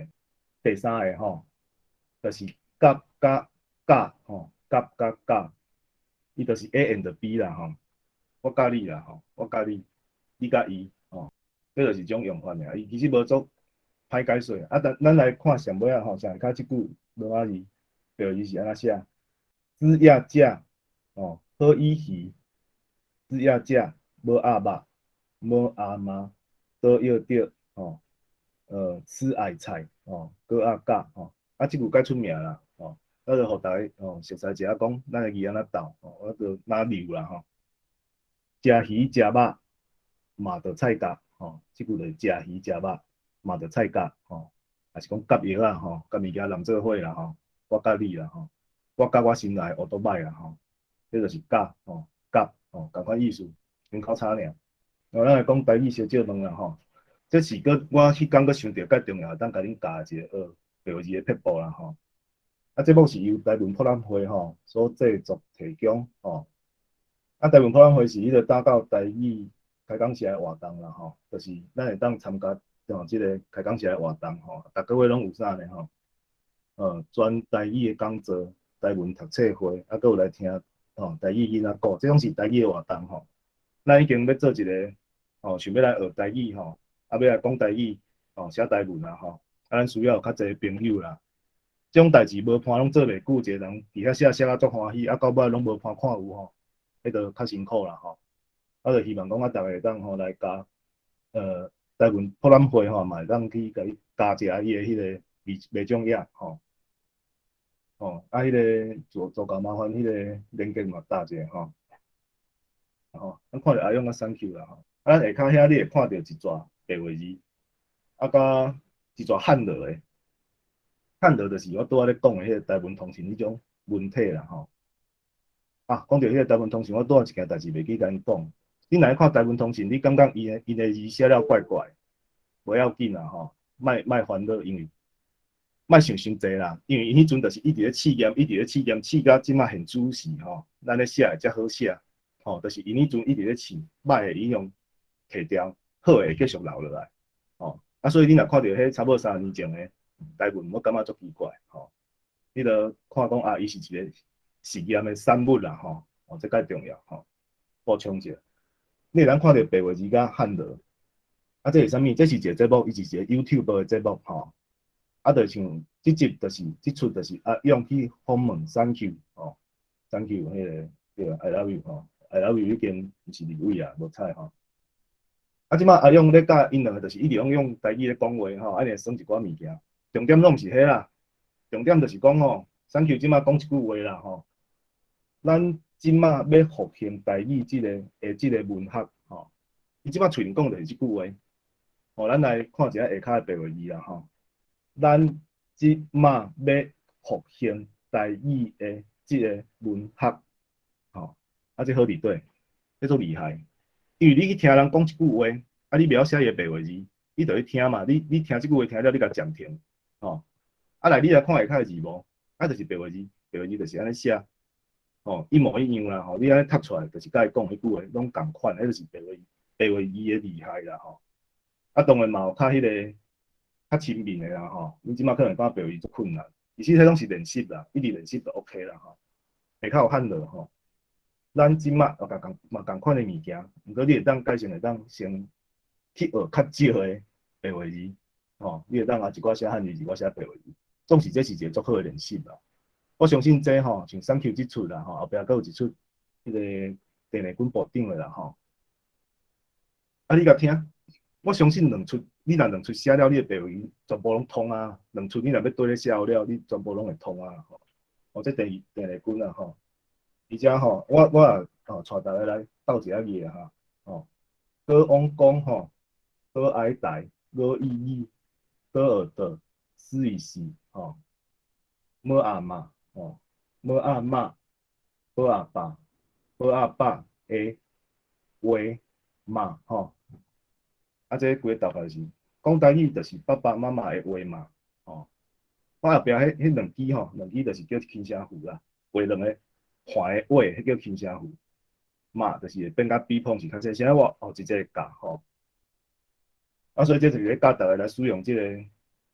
第3个就是甲甲甲甲，伊就是 A and B 啦我甲你啦我甲你，你甲伊这就是种用法尔。伊其实无做歹解说啊，咱来看上尾啊上骹即句罗马字，标字是安怎写？子亚甲好以鱼，子亚甲无鸭肉，无鸭麻，倒要着吃爱菜搁鸭甲啊，即句介出名啦咱就互大家熟悉一下讲，咱的字安怎斗我就哪溜啦食鱼食肉嘛着菜甲即句就是食鱼食肉嘛着菜甲也是讲甲药啊甲物件揽做伙啦我甲你啦我甲我心爱乌多歹啦这就是甲甲共款意思，两口差尔。咱来讲台语小少问啦这是我迄工佫想到介重要，当甲恁教一个标字的撇步啦啊，节目是由台文博览会所制作提供啊，台文博览会是迄个打到台语开讲社的活动啦就是咱会当参加即个开讲社的活动逐个月拢有啥呢专台语的讲座、台文读册会，啊，佫有来听台语囡仔讲，这种是台语的活动咱已经要做一个想要来学台语啊，要来讲台语写台文啦啊，咱需要有较侪朋友啦。这种代志无伴拢做袂久，一个人伫遐写啊足欢喜，啊到尾拢无伴看有迄就较辛苦啦啊，就希望讲逐个会当来加台文博览会嘛会当去甲伊加一下伊的迄个卖奖页啊，迄个做够麻烦，迄个连结嘛搭者咱看着阿勇啊，thank you 啦啊，咱下骹遐你会看到一撮白话字，啊，甲一撮汉字的，汉字就是我拄仔咧讲的迄个台文通信迄种文体啦啊，讲到迄个台文通信，我拄仔一件代志袂记甲恁讲，你若看台文通信，你感觉伊的字写了怪怪，不要紧啦吼，卖烦恼，因为卖想伤济啦，因为伊迄阵就是一直咧试验，一直咧试验，试到即马现主时吼，咱咧写才好写，吼，就是因迄阵一直咧试，歹的影响摕掉，好的继续留落来，吼，啊，所以你若看到迄差不多3年前的台文，我感觉足奇怪，吼，你著看讲啊，伊是一个实验的产物啦，吼，哦，这介重要，吼，补充一下，你会当看到白话字甲汉字，啊，这是啥物？这是一个节目，伊是一个 YouTube 的节目，吼。啊，就像即集就是即出就是啊，用去访问 Thank you 哦，Thank you 迄个 I love you 吼，I love you 已经毋是二位啊，无彩吼。啊，即马阿勇咧教因两个就是一直用台语咧讲话吼，安尼算一寡物件，重点拢毋是迄啦，重点就是讲吼，Thank you 即马讲一句话啦吼，咱即马要复兴台语即个文学吼，伊即马喙里讲就是即句话，吼，咱来看一下下骹的白话字啦吼。咱即马要复兴台语的即个文学，吼，啊，这好伫对，这足厉害。因为你去听人讲一句话，啊，你袂晓写伊个白话字，你就去听嘛。你听即句话听了，你甲暂停，吼，啊来你来看下骹个字幕，啊，就是白话字，白话字就是安尼写，吼，一模一样啦，吼，你安尼读出来，就是甲伊讲迄句话拢共款，迄就是白话字的厉害啦，吼。啊，当然嘛有较迄个。较亲民的啦吼，你即马可能讲白话足困难，其实迄拢是练习啦，一直练习就 OK 啦吼。下骹有汉落吼，咱即马嘛共款的物件，毋过你会当会当先去学较少的白话字，吼，你会当学一寡写汉字，一寡写白话字，总是这是一个足好的练习啦。我相信这吼，像 Thank you 即出啦吼，后壁阁有一出迄个电内滚部顶的啦吼，啊你甲听。我相信两出，你若两出写了，你的白话语全部拢通啊。两出你若要对咧写好了，你全部拢会通啊。吼，哦，这第二句啊吼，而且吼，我也带大家来斗一下字啊哈。吼，歌翁公吼，歌哀呆，歌意义，歌耳的，诗与诗吼，么阿妈吼，么阿妈，么阿爸，么阿爸的话嘛吼。啊，这规个大概是讲台语，就是爸爸妈妈的话嘛，吼。我后壁迄两支吼，两支就是叫轻声符啦，话两个换的话，迄叫轻声符。嘛，就是变甲比碰是较济，现在我一个教吼。啊，所以这就是咧教大家来使用这个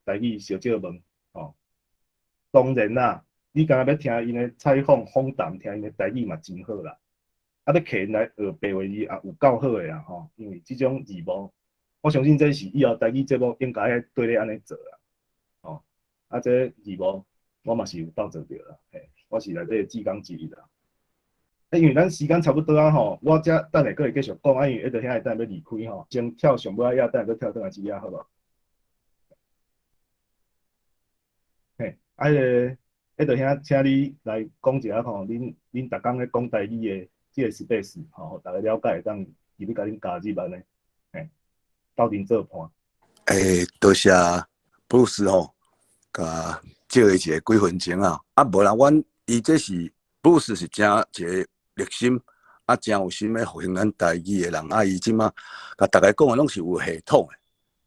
台语小借问，吼。当然啦，你敢若要听因的采访谈，听因的台语嘛真好啦。啊，要客人来学白话字也有够好的啊，吼，因为即种字幕。我相信这是以后台语节目应该对咧安尼做啦，吼，啊，这字幕我嘛是有斗做着啦，嘿，我是内底志工之一啦。因为咱时间差不多啊吼，我遮等下佫会继续讲，因为迄个遐等下要离开吼，先跳上尾仔，等下佫跳转来一下好无？嘿，啊，迄个遐，请你来讲一下吼，恁逐工咧讲台语的即个 space 吼，大家了解，当入去甲恁加入安尼，嘿，斗阵做伴。多谢布鲁斯吼，甲借伊一个几分钟啊。啊，无啦，阮伊这是布鲁斯是真一个热心，啊，真有心要复兴咱台语的人。啊，伊即马甲大家讲的拢是有系统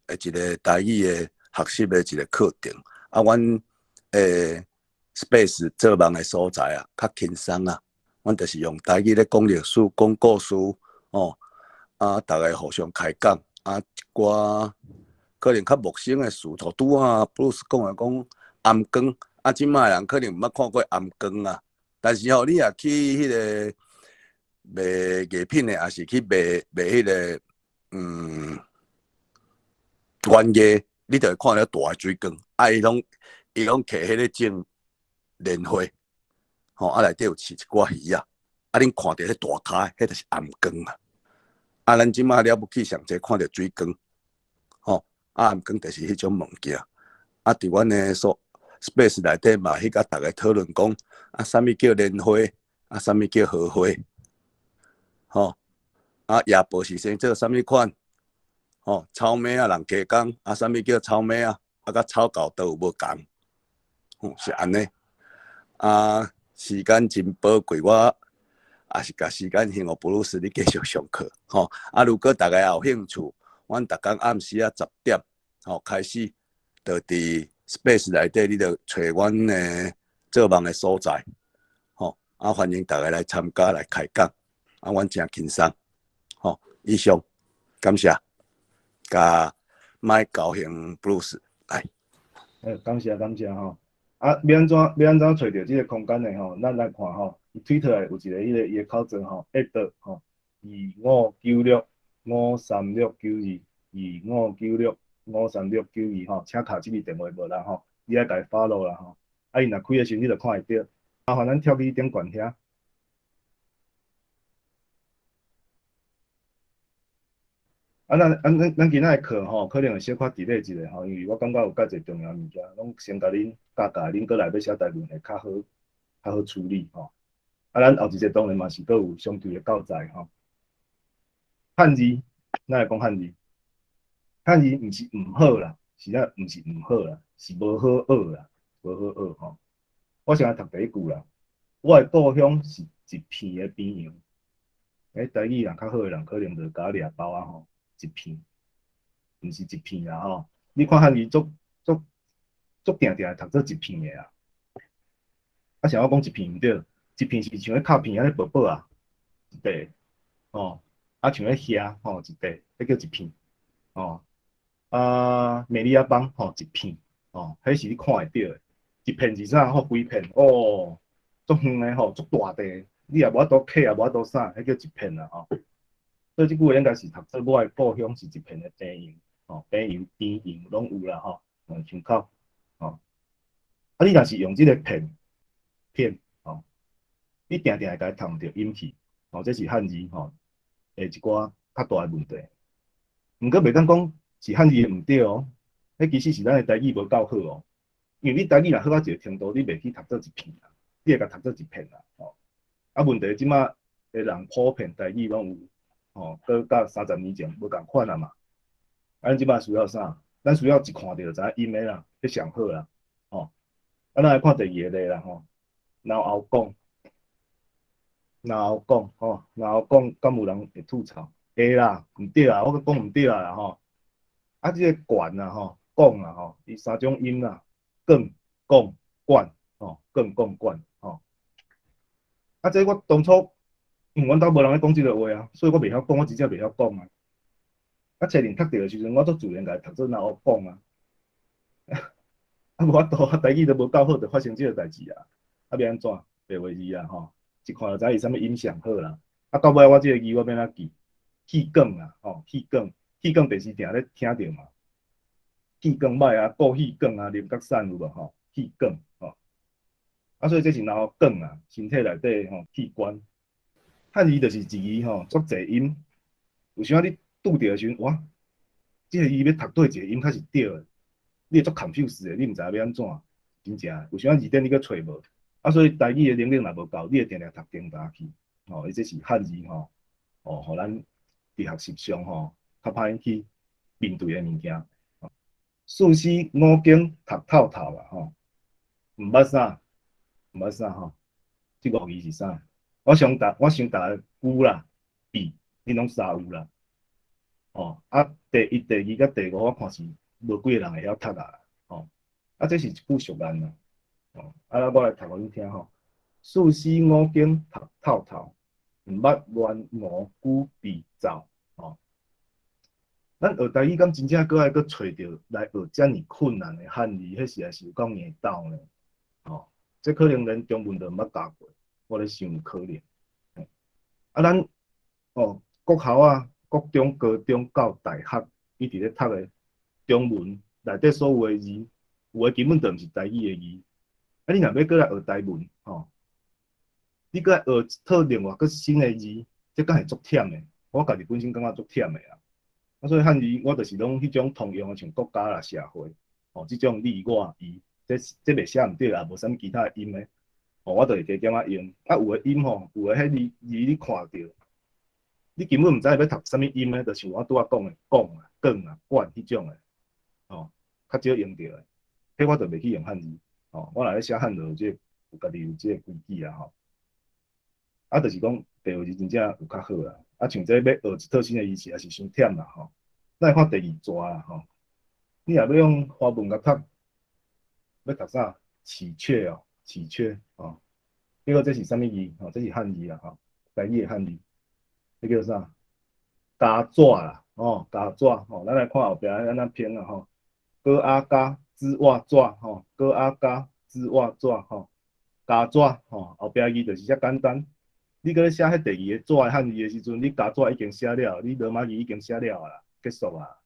的，一个台语的学习的一个课程。啊，阮space 做梦的所在啊，较轻松啊。阮就是用台语咧讲历史、讲故事，哦，啊，大家互相开讲，啊，一寡。可能较陌生的事，头拄啊，布鲁斯讲暗光，啊，即卖人可能毋捌看过暗光啊。但是吼，你若去迄个卖艺品的，也是去卖迄个原艺，你就会看到大水光，啊，伊拢摕迄个种莲花，吼，啊内底有饲一寡鱼啊，啊，恁看到迄大骹，迄就是暗光啊。啊，咱即卖了不起上济看到水光，吼。啊，毋讲就是迄种物件。啊，伫阮的space 内底嘛，去甲大家讨论讲，啊，啥物叫莲花，啊，啥物叫荷花，吼，啊，夜婆是生做啥物款，吼，草莓啊，人加工，啊，啥物叫草莓啊，啊，甲草稿都有无共，是安尼。啊，时间真宝贵，我也是甲时间献互布鲁斯，你继续上课，吼。啊，如果大家有兴趣，阮逐工暗时啊10点开始就伫 Space 内底，你就找阮诶做梦诶所在，欢迎大家来参加来开讲，阮真轻松，以上感谢，甲麦高兴 Bruce 来。感谢感谢吼。要安怎找到这个空间的吼？咱来看吼，伊 Twitter 有一个伊个口罩吼，@ 25965369222596536922吼，请卡这个电话无啦吼，你爱家 follow 啦吼。伊若开的时候你就看会到，麻烦咱跳去顶悬遐。咱今仔的课吼，可能会小可 delay 一下吼，因为我感觉有介侪重要物件，拢先甲恁教，恁过来要写台文会较好处理吼。咱后一节当然嘛是阁有相对的教材吼。汉字，咱来讲汉字，汉字毋是毋好啦，是啊，毋是毋好啦，是无好学啦，无好学吼。我先来读第一句啦，我的故乡是一片的边洋。台语人较好的人可能就甲我掠包啊吼。一片，毋是一片啦吼。你看汉字足定定读做一片的啊。像我讲一片毋对，一片是像咧靠片安尼薄薄啊，一块吼。像咧虾吼一块，迄叫一片吼。美利亚邦吼一片吼，迄是你看会到的。一片是啥？规片哦，足远的吼，足大地，你也无法度客，也无法度啥，迄叫一片啦吼。所以即句话应该是读做我的故乡是一片的边洋，边洋拢有啦吼，窗口吼。你若是用即个片吼，你定定会甲伊读毋着音气，这是汉字吼，一寡较大的问题。毋过袂当讲是汉字毋对哦，迄其实是咱的台语无够好哦。因为你台语若好到一个程度，你袂去读做一片啦，你会甲读做一片啦吼。问题即马的人普遍台语拢有。搁甲30年前无共款啊嘛。咱即摆需要啥？咱需要一看到就知影音的啦，迄上好啦。咱来看第二个例啦吼。然后讲，敢有人会吐槽？会啦，毋对啦，我讲毋对啦吼。即个管啦吼，讲啦吼，伊3种音啦，讲、讲、管讲、讲、管吼。这我当初。因为阮兜无人咧讲即个话啊，所以我袂晓讲，我真正袂晓讲啊。确定读着的时阵，我做自然甲伊读做哪学讲啊。无法度，台语都无够好，就发生即个代志啊。要安怎白话字啊吼，一看就知伊啥物音上好啦。到尾我即个字我要安怎记？气梗啊吼，气梗第四定咧听着嘛。气梗歹啊，过气梗啊，林角散有无吼？气梗吼。所以这是哪学梗啊？身体内底吼器官。汉字就是一字吼，足侪音。有时仔你拄着的时阵，哇，即个字要读对一个音才是对的，你会足 confuse 的，你毋知影要安怎，真正。有时仔字典你阁找无，所以台语的能力若无够，你会定定读颠打去。伊这是汉字吼，互咱伫学习上吼较歹去面对的物件。四书五经读透透啦吼，毋捌啥吼，即五字是啥？我想答有啦，笔，你拢啥有啦？第一、第二、甲第五，我看是无几个人会晓读啊。这是一句俗谚啦。我来读互恁听吼。四书五经读透透，毋捌乱五句必走。咱学台语，敢真正搁爱找着来学遮尔困难的汉字，迄实在是有够硬斗呢。这可能连中文都毋捌教过，我咧想有可能。咱国校啊，国中、高中到大学，一直咧读的中文内底所有的字，有的根本就毋是台语的字。你若要过来学台文，你过来学套另外个新的字，这敢是足忝的。我家己本身感觉足忝的啊。所以汉字我就是拢迄种通用的，像国家啦、社会，即种你我伊，这袂写毋对啦，无啥物其他的音的，我就会加减用。有的音有的迄字你看着。你根本毋知要读啥物音咧，就像我拄仔讲的，讲啊、讲啊、管迄种的，较少用到的，迄我就袂去用汉字，我若咧写汉字，有家己有即个规矩啊就是讲白话字真正有较好啦，像这要学一套新的字词，也是伤忝啦咱来看第二段啦你若要用华文甲读，要读啥？喜鹊哦，喜鹊哦。结果这是啥物字？哦，这是汉字啦，吼，台语的汉字，这叫啥？加纸啦，哦，加纸，吼，咱来看后壁安怎拼啊，吼，哥啊加织袜纸，吼，哥啊加织袜纸，吼，加纸，吼，后壁字就是遮简单。你搁写迄第二个纸的汉字的时阵，你加纸已经写了，你罗马字已经写了啦，结束啊。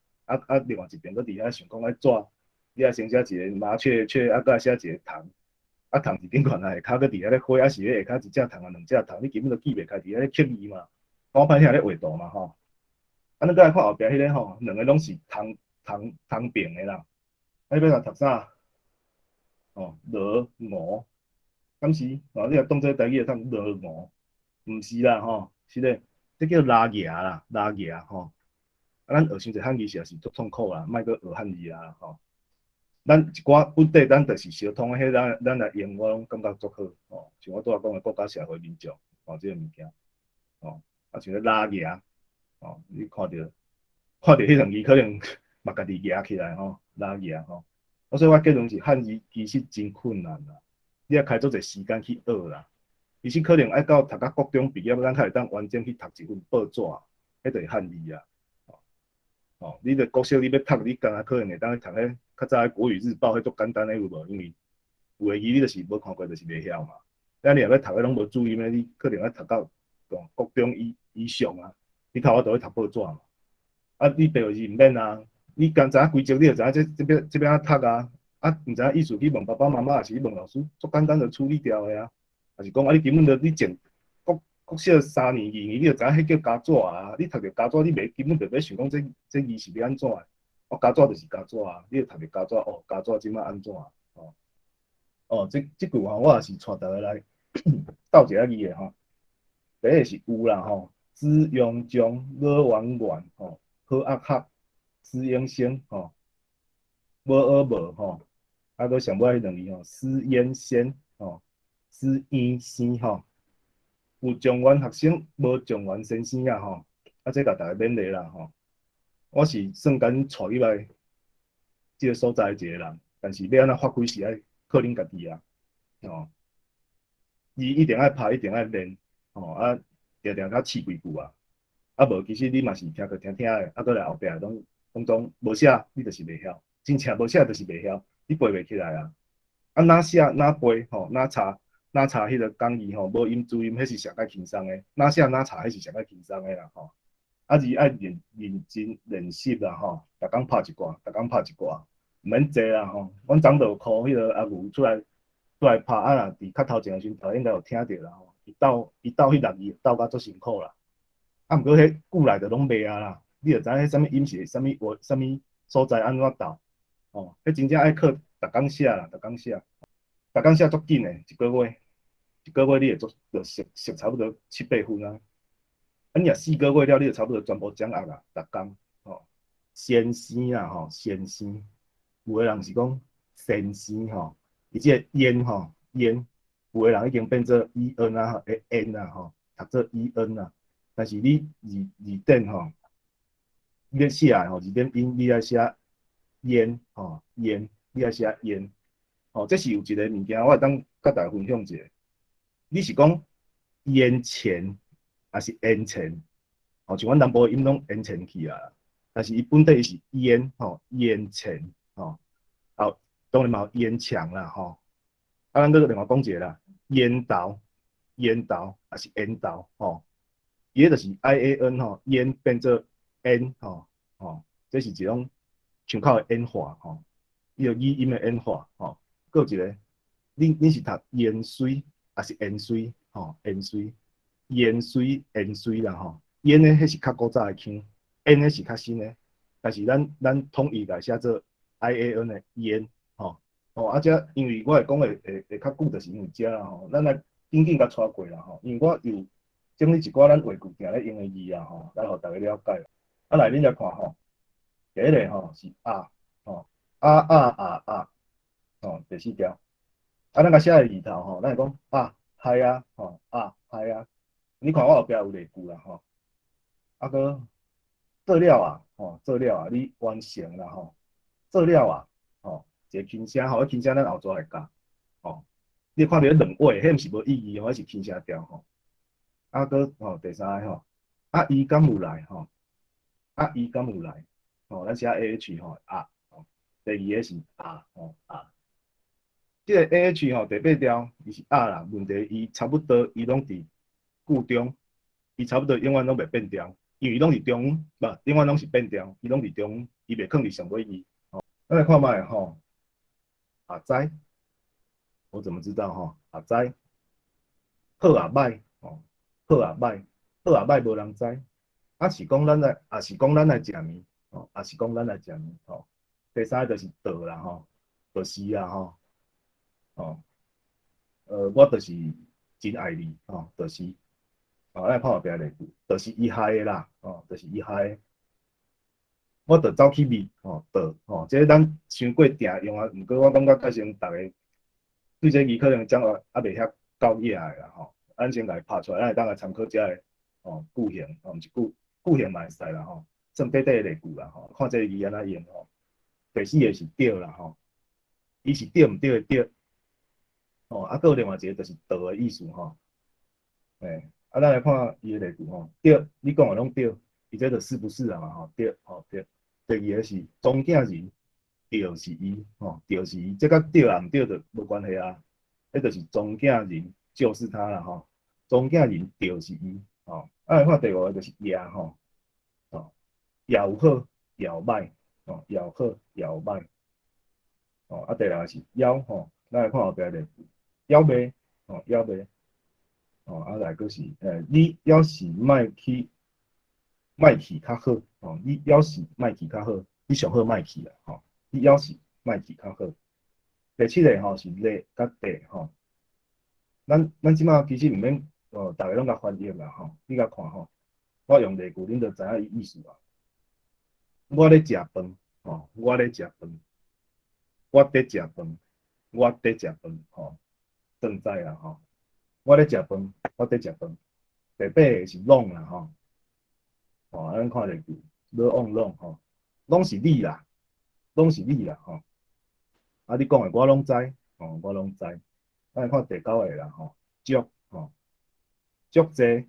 另外一边搁伫遐想讲迄纸，你啊先写一个麻雀雀，啊搁写一个虫。啊，虫是顶悬啊，下骹搁伫遐咧花，啊是咧下骹一只虫啊，两只虫，你根本就记袂开，伫遐咧刻字嘛，我歹听咧画图嘛吼。啊，咱再来看后壁迄个吼，两个拢是通平的啦。啊，你要读啥？哦，鹅鹅，敢是？哦，你若当做台语读鹅鹅，毋是啦吼，是咧，这叫拉牙啦，拉牙吼。啊，咱学伤济汉字实在是足痛苦啦，莫搁学汉字啦吼。咱一寡本地，咱就是相通迄咱来用，我拢感觉足好哦。像我拄仔讲的国家社会民众哦，即个物件哦，啊像咧拉牙哦，你看到迄两字，可能嘛家己压起来吼，拉牙吼。所以我结论是汉字其实真困难啦，你要开足侪时间去学啦。其实可能爱到读到国中毕业，咱才会当完整去读一份报纸，迄就是汉字啊。哦，你的国小你要读，你敢若可能会当去读迄较早的国语日报，迄足简单的有无？因为有的字你就是无看过，就是袂晓嘛。咱你若要读，拢无注意咩？你可能要读到国中以上啊，你头仔就去读报纸嘛。啊，你白话字毋免啊，你刚知影规则，你就知影这边啊读啊。啊，毋知影意思去问爸爸妈妈，还是去问老师，足简单就处理掉的啊。还是讲啊，你根本就你前国小3年2年，你就知影迄叫加纸啊！你读着加纸，你袂根本就袂想讲这字是要安怎的。哦，加纸就是加纸啊！你就读着加纸，哦，加纸即摆安怎啊？哦，哦，这句话我也是带大家来斗一下字的吼。第一个是有啦吼，子雍中，乐婉婉吼，好学学，思英生吼，无学无吼，啊，搁上尾迄两字吼，思燕先吼，思燕生吼。有状元学生，无状元先生啊吼，啊，这甲大家勉励啦吼。我是算敢带入来即个所在一个人，但是要安怎发挥是爱靠恁家己啊，哦，伊一定爱拍，一定爱练，哦啊，定定较试几句啊，啊无其实你嘛是听个听听的，啊，搁来后壁拢无写，你就是袂晓，真正无写就是袂晓，你背袂起来啊。啊，哪写哪背吼，哪查迄个讲义吼，无音注音，迄是上较轻松的。哪写哪查，迄是上较轻松的啦吼。啊，是爱认真练习啦吼，逐工拍一挂，逐工拍一挂，毋免坐啦吼。阮昨就靠迄个阿牛出来拍，啊若伫较头前的时阵，头应该有听着啦吼。伊斗迄6字，斗甲足辛苦啦。啊，毋过迄久来就拢袂啊啦。你就知影迄啥物音是啥物话，啥物所在安怎斗。哦，迄真正爱靠逐工写啦，逐工写。逐工写足紧诶，一个月你会就熟差不多7、8分啊。啊，你若4个月了，你就差不多全部掌握啦，逐工吼。先生啦吼，先生，有的人是讲先生吼，伊即个烟吼烟，有的人已经变做 en 啊，n 啊吼，读做 en 啊。但是你字典吼，你咧写吼字典音，你爱写烟吼烟，你爱写烟。哦，这是有一个物件，我会当甲大家分享一下。你是讲烟前还是烟前？哦，像阮南部音拢烟前去啊，但是伊本地是烟吼烟前吼，哦，当然嘛有烟墙啦吼。啊，咱搁另外讲一个啦，烟道还是烟道吼，伊个就是 ian 吼，烟变做 n 吼吼，这是一种腔口的演化吼，伊个语音的演化吼。搁一个，你是读盐水还是盐水？吼，盐水、盐水、盐水啦吼。盐呢，迄是较古早的腔，盐呢是较新的。但是咱统一来写做 ian 的盐吼。哦，啊，遮因为我会讲会较久，就是因为遮啦吼。咱来紧紧甲带过啦吼，因为我有整理一寡咱话句定咧用的字啊吼，来互大家了解。啊，来恁来看吼，第一个吼是啊吼，哦，第4条。啊，咱甲写在字头吼，咱会讲啊，嗨啊，吼啊，嗨啊。你看我后壁有例句啦吼，啊个做了啊，吼做了啊，你完成啦吼，做了啊，吼，一个轻声吼，迄轻声咱后座来教，吼，你看到两画，迄毋是无意义吼，迄是轻声调吼。啊，搁吼第三个吼，啊伊敢有来吼，啊伊敢有来，吼，咱写 AH 吼啊，吼，第二个是啊吼啊，即个 AH 吼第八条伊是啊啦，问题伊差不多伊拢伫句中，伊差不多永远拢袂变调，因为伊拢伫中，不，永远拢是变调，伊拢伫中，伊袂放伫上尾伊。咱来看卖吼，啊知，我怎么知道吼？啊知，好啊歹，吼，好啊歹，好啊歹无人知。啊是讲咱来，啊是讲咱来食面，吼，啊是讲咱来食面，吼。第三个就是道啦，吼，就是啊，吼，吼，我就是真爱你，吼，就是，咱来看后壁例句，就是伊害的啦，吼，就是伊害的。我着走去面，吼，道，吼，这咱伤过定用啊，毋过我感觉较先逐个对这字可能掌握还袂遐够厉害啦，吼。咱先来拍出来，咱会当来参考遮个吼句型，吼，毋是句型嘛会使啦，吼。算短短例句啦，吼，看这个字安怎用吼。第四个是对啦，吼，伊是对毋对的对，吼，啊，搁有另外一个就是道的意思，吼。诶，啊，咱来看伊的例句吼，对，你讲的拢对，伊这就是不是啊嘛，吼，对，吼对。第二个是中间人，就是伊，吼，就是伊，这甲对啊毋对就无关系啊，迄就是中间人就是他啦，吼，中间人就是伊，吼。啊，来看第五个就是也，吼，吼，也有好，也有歹，吼，也有好，也有歹，吼。啊，第六个是枵，吼，咱来看后壁例句，枵袂，吼，枵袂，吼，啊来个是，你要是莫去较好，吼，你要是莫去较好，你上好莫去啦，吼，你要是莫去较好。第七个吼是例甲地，吼，咱即马其实毋免，逐个拢甲翻译啦，吼，你甲看吼，我用例句，恁就知影伊意思啊。我咧食饭，吼，我咧食饭，我伫食饭，我伫食饭，吼，正在啦，吼，我咧食饭，我伫食饭。第八个是拢啦，吼，吼，咱看例句，要往拢，吼，拢是你啦，拢是你啦，吼。啊，你讲的我拢知，吼，我拢知。咱来看第九个啦，吼，足，吼，足济，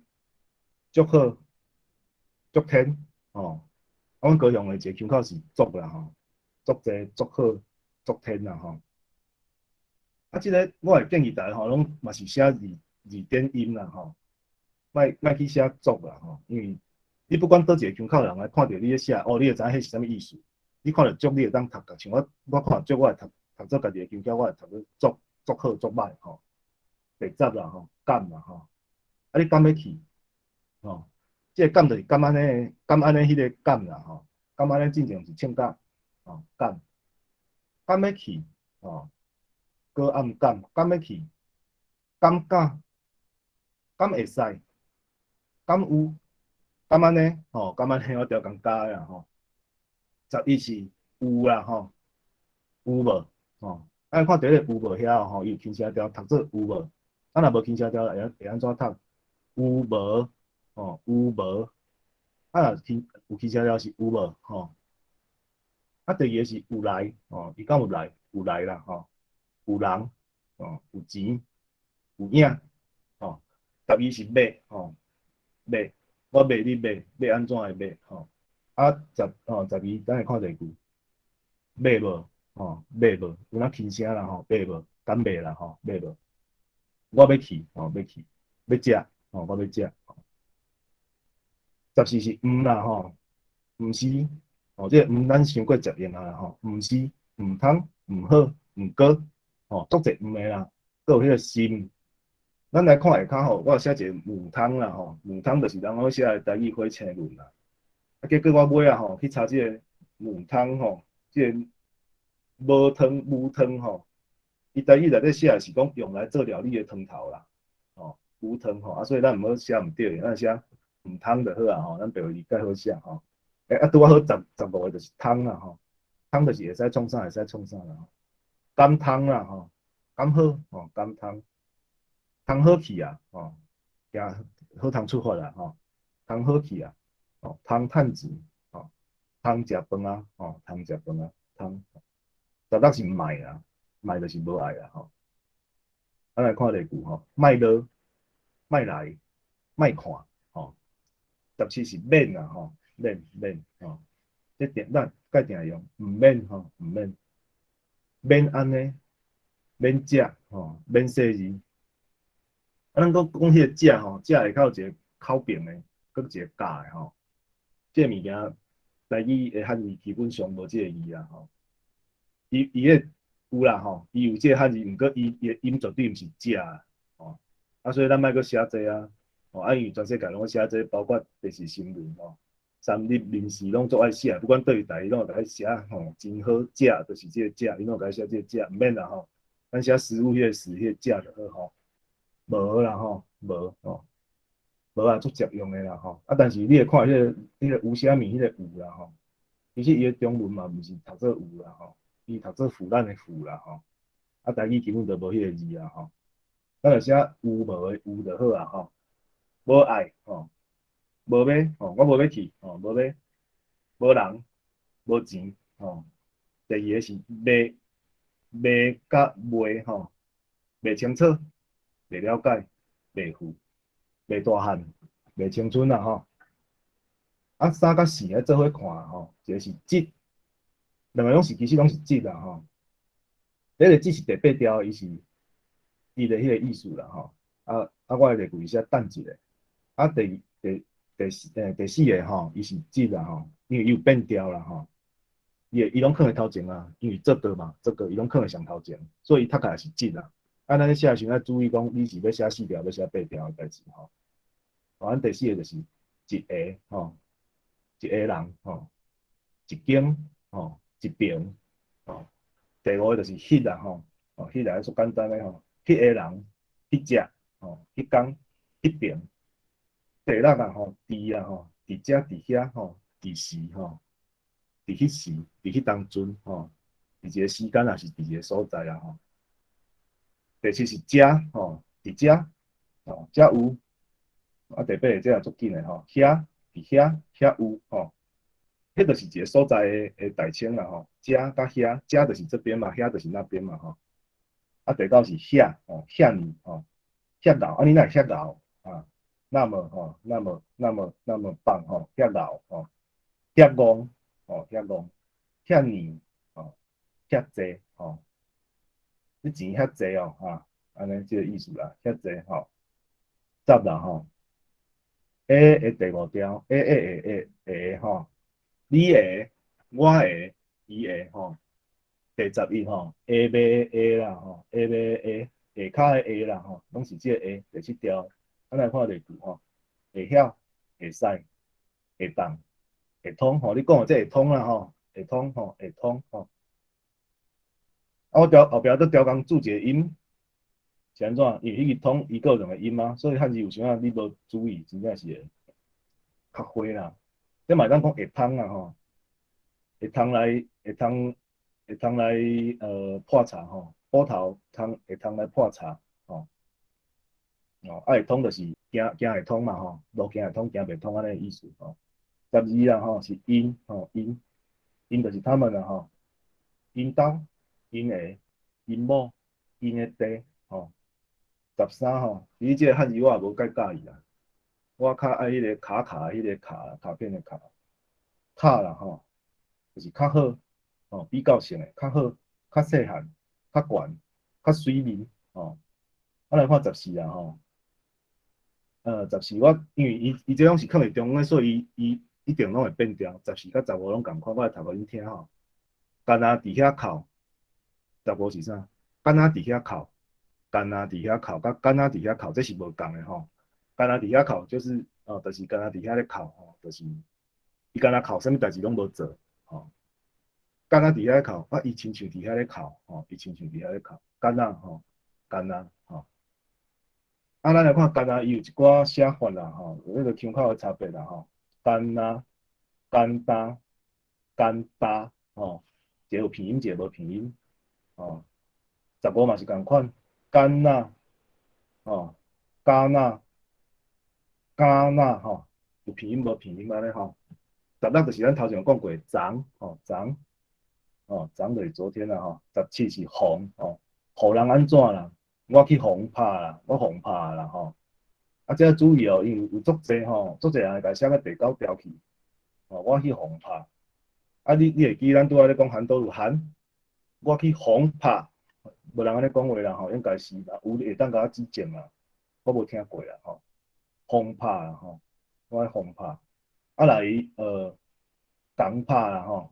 足好，足天，吼。阮高雄的一个腔口是足啦，吼，足济，足好，足天啦，吼。啊，即个我会建议大家吼，拢嘛是写字典音啦，吼，莫去写足啦，吼，因为你不管倒一个腔口人来看到你咧写，哦，你就知影迄是啥物意思。你看到足，你会当读像我看足，我会读做家己的腔口，我会读做足好足歹，吼，白杂啦，吼，甘啦，吼。啊，你甘要去，吼，即个甘就是甘安尼，迄个甘啦，吼，甘安尼进前是唱甲，吼，甘要去，吼，搁暗甘要去，甘敢，敢会使，敢有，甘安尼，吼，甘安尼我调共加啦，吼。11是有啦，吼，有无，吼。咱看第一个有无遐吼，伊有轻声调读做有无，啊若无轻声调会安怎读？有无，吼，有无。啊若有轻声调是有无，吼。啊第二个是有来，吼，伊敢有来？有来啦，吼，有人，吼，有钱，有影，吼。12是买，吼，买，我买你买，买安怎会买，吼。啊12，咱来看例句，买无，吼，买无，有哪轻声啦，吼，买无，敢买啦，吼，买无。我要去，吼，要去，要食，吼，我要食。14是毋啦，吼，毋是，吼，这毋咱伤过食用啊，吼，毋是，毋通，毋好，毋过，吼，足侪毋的啦，搁有迄个心。咱来看下骹吼，我写一个母汤啦，吼，母汤就是人好写的台语火青论啦。啊，结果我尾啊吼去查即个母汤吼，即个无汤母汤吼，伊台语内底写是讲用来做料理的汤头啦，吼，母汤吼，啊，所以咱毋好写毋对，咱写母汤就好啊，吼，咱白话字较好写吼。啊，拄啊好15个就是汤啦，吼，汤就是会使创啥会使创啥啦，吼，甘汤啦，吼，甘好，吼，甘汤，汤好去啊，吼，行好汤出发啦，吼，汤好去啊。哦，通趁钱，哦，通食饭啊，哦，通食饭啊，汤，十六是麦啦，麦就是无爱啦吼。咱来看例句吼，麦落，麦来，麦看吼。17是免啦吼，免吼，这点咱该定用，毋免吼，毋免安尼，免食吼，免洗字。咱讲迄个食吼，食下口一个口边的，搁一个教的吼。即个物件台语的汉字基本上无即个字啦吼。伊个有啦吼，伊有即个汉字，毋过伊个音绝对毋是食吼。所以咱莫搁写济啊。因为全世界拢写济，包括电视新闻吼，三立民视拢做爱写，不管对台拢有甲伊写吼，真好食，就是即个食，伊拢甲伊写即个食，毋免啦吼。咱写食物迄个食，迄个食就好吼。无啦吼，无吼。无啊，足实用的啦吼。但是你会看迄个有啥物迄个有啦吼，其实伊个中文嘛，毋是读做有啦吼，伊读做腐烂的腐啦吼。台语根本就无迄个字啦吼。咱就写有无的有就好啊吼。无爱吼，无要吼，我无要去吼，无要，无人，无钱吼。第二个是袂甲袂吼，袂清楚，袂了解，袂富，袂大汉，袂青春啦吼。3甲4来做伙看吼，一个是节，两个拢是其实拢是节啦吼。迄个节是第8条，伊是伊的迄个意思啦吼。我会例句写等一下。第4个吼，伊是节啦吼，因为伊有变调啦吼。伊拢放在头前啊，因为这个嘛，这个伊拢放在上头前，所以伊读起来是节啦。咱咧写时要注意讲，你是要写4条，要写8条的代志吼。咱第4个就是一个吼，一个人吼，一间吼，一边吼。第5个就是迄啦吼，迄来说简单的吼，迄个人，迄只吼，迄间，迄边。第6啊吼，伫啊吼，伫遮伫遐吼，伫时吼，伫迄时，伫迄当阵吼，伫一个时间也是伫一个所在啦吼。第7是遮吼，伫遮吼，遮有。第8个这也足紧的吼，遐伫遐遐有吼，迄就是一个所在的代称啦吼。遮甲遐，遮就是这边嘛，遐就是那边嘛吼。第9是遐吼，遐尼吼，遐老，你哪会遐老啊？那么吼，那么棒吼，遐老吼，遐戆吼，遐戆，遐年吼，遐济吼，你钱遐济哦哈，安尼即个意思啦，遐济吼。10啦吼 ，A 的第5条 ，A 的吼，你的，我的，伊的吼。第11吼 ，A 买 A 啦吼 ，A 买 A， 下骹的 A 啦吼，拢是即个 A。第7条，咱来看例句吼，会晓，会使，会当，会通吼。你讲的这会通啦吼，会通吼，会通吼。我后壁都调工注一个音，是安怎？因为迄个通伊个有2个音嘛，所以汉字有时啊你无注意，真正是会较花啦。即嘛当讲会通啦吼，会通来破茶吼，斧头会通来破茶吼。会通就是行会通嘛吼，路行会通，行袂通安尼意思吼。12啦吼是因吼，因就是他们啦吼，因兜、因下、因某、因的地吼。13吼，其实即个汉字我也无介介意啦，我较爱迄个卡迄个卡片的卡，卡啦吼，就是较好吼，比较性的较好，较细汉，较悬，较水面吼。来看14啦吼。14我因为伊这拢是放伫中间，所以伊一定拢会变调。14甲15拢共款，我会读互恁听吼。干那伫遐哭，15是啥？干那伫遐哭，干那伫遐哭，甲干那伫遐哭，这是无共的吼。干那伫遐哭就是就是干那伫遐咧哭吼，就是伊干那哭，啥物代志拢无做吼。干那伫遐哭，伊亲像伫遐咧哭吼，伊亲像伫遐咧哭，干那吼，干那吼。咱来看干那，伊有一寡写法啦吼，有迄个腔口的差别啦吼。干那、干搭、干搭吼，一个有鼻音，一个无鼻音吼。15嘛是共款，干那吼，加那、加那吼，有鼻音无鼻音安尼吼。16就是咱头前有讲过，长吼长。哦，昨就是昨天啦吼，17是防哦，互人安怎啦？我去防拍啦，我防拍啦吼。啊，这要注意哦，因为有足侪吼，足侪人会甲写个第9条去，哦，我去防拍。啊，你会记咱拄仔咧讲韩都有韩，我去防拍，无人安尼讲话啦吼，应该是啦，有会当甲我指正啦，我无听过啦吼，防拍啦吼，我爱防拍。啊来共拍啦吼，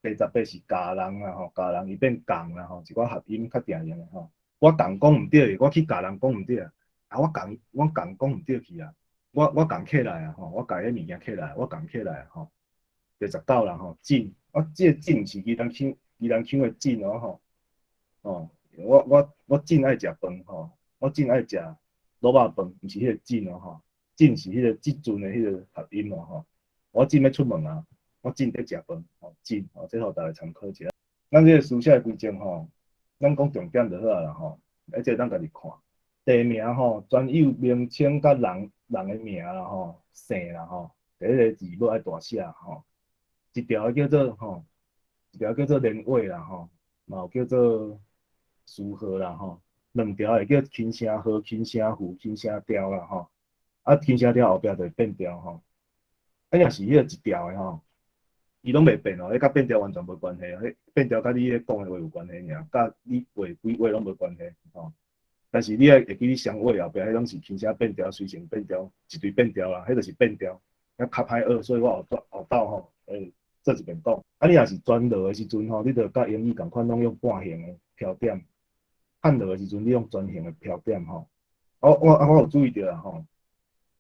第18是家人啦吼，家人伊变共啦吼，一寡合音较定定的吼。我共讲毋对，我去家人讲毋对啊，我共讲毋对去啊，我共起来啊吼，我家迄物件起来，我共起来吼。第19啦吼，进，啊，这个进是宜兰腔的进哦吼，哦，我进爱食饭吼，我进爱食卤肉饭，毋是迄个进哦吼，进是迄个即阵的迄个合音哦吼。我进要出门啊，我进在食饭，吼进，吼，这互大家参考一下。咱这个书写的规则吼，咱讲重点就好啦吼，而且咱家己看。地名吼，专有名称甲人的名啦吼，姓啦吼，第一个字要爱大写吼，一条叫做吼，一条叫做连尾啦吼，嘛有叫做书号啦吼，两条会叫轻声号、轻声符、轻声调啦吼，啊轻声调后壁就会变调吼。啊，若是迄个一条的吼，伊拢袂变哦，迄甲变调完全无关系哦，迄变调甲你咧讲的话有关系尔，甲你话几话拢无关系吼。但是你会记你双话后壁，迄拢是轻声变调、随性变调，一堆变调啦，迄就是变调，遐较歹学，所以我后斗吼，做一遍讲。啊，你若是转落的时阵吼，你着甲英语共款，拢用半形的飘点；汉落的时阵，你用全形的飘点吼。我有注意到啦吼，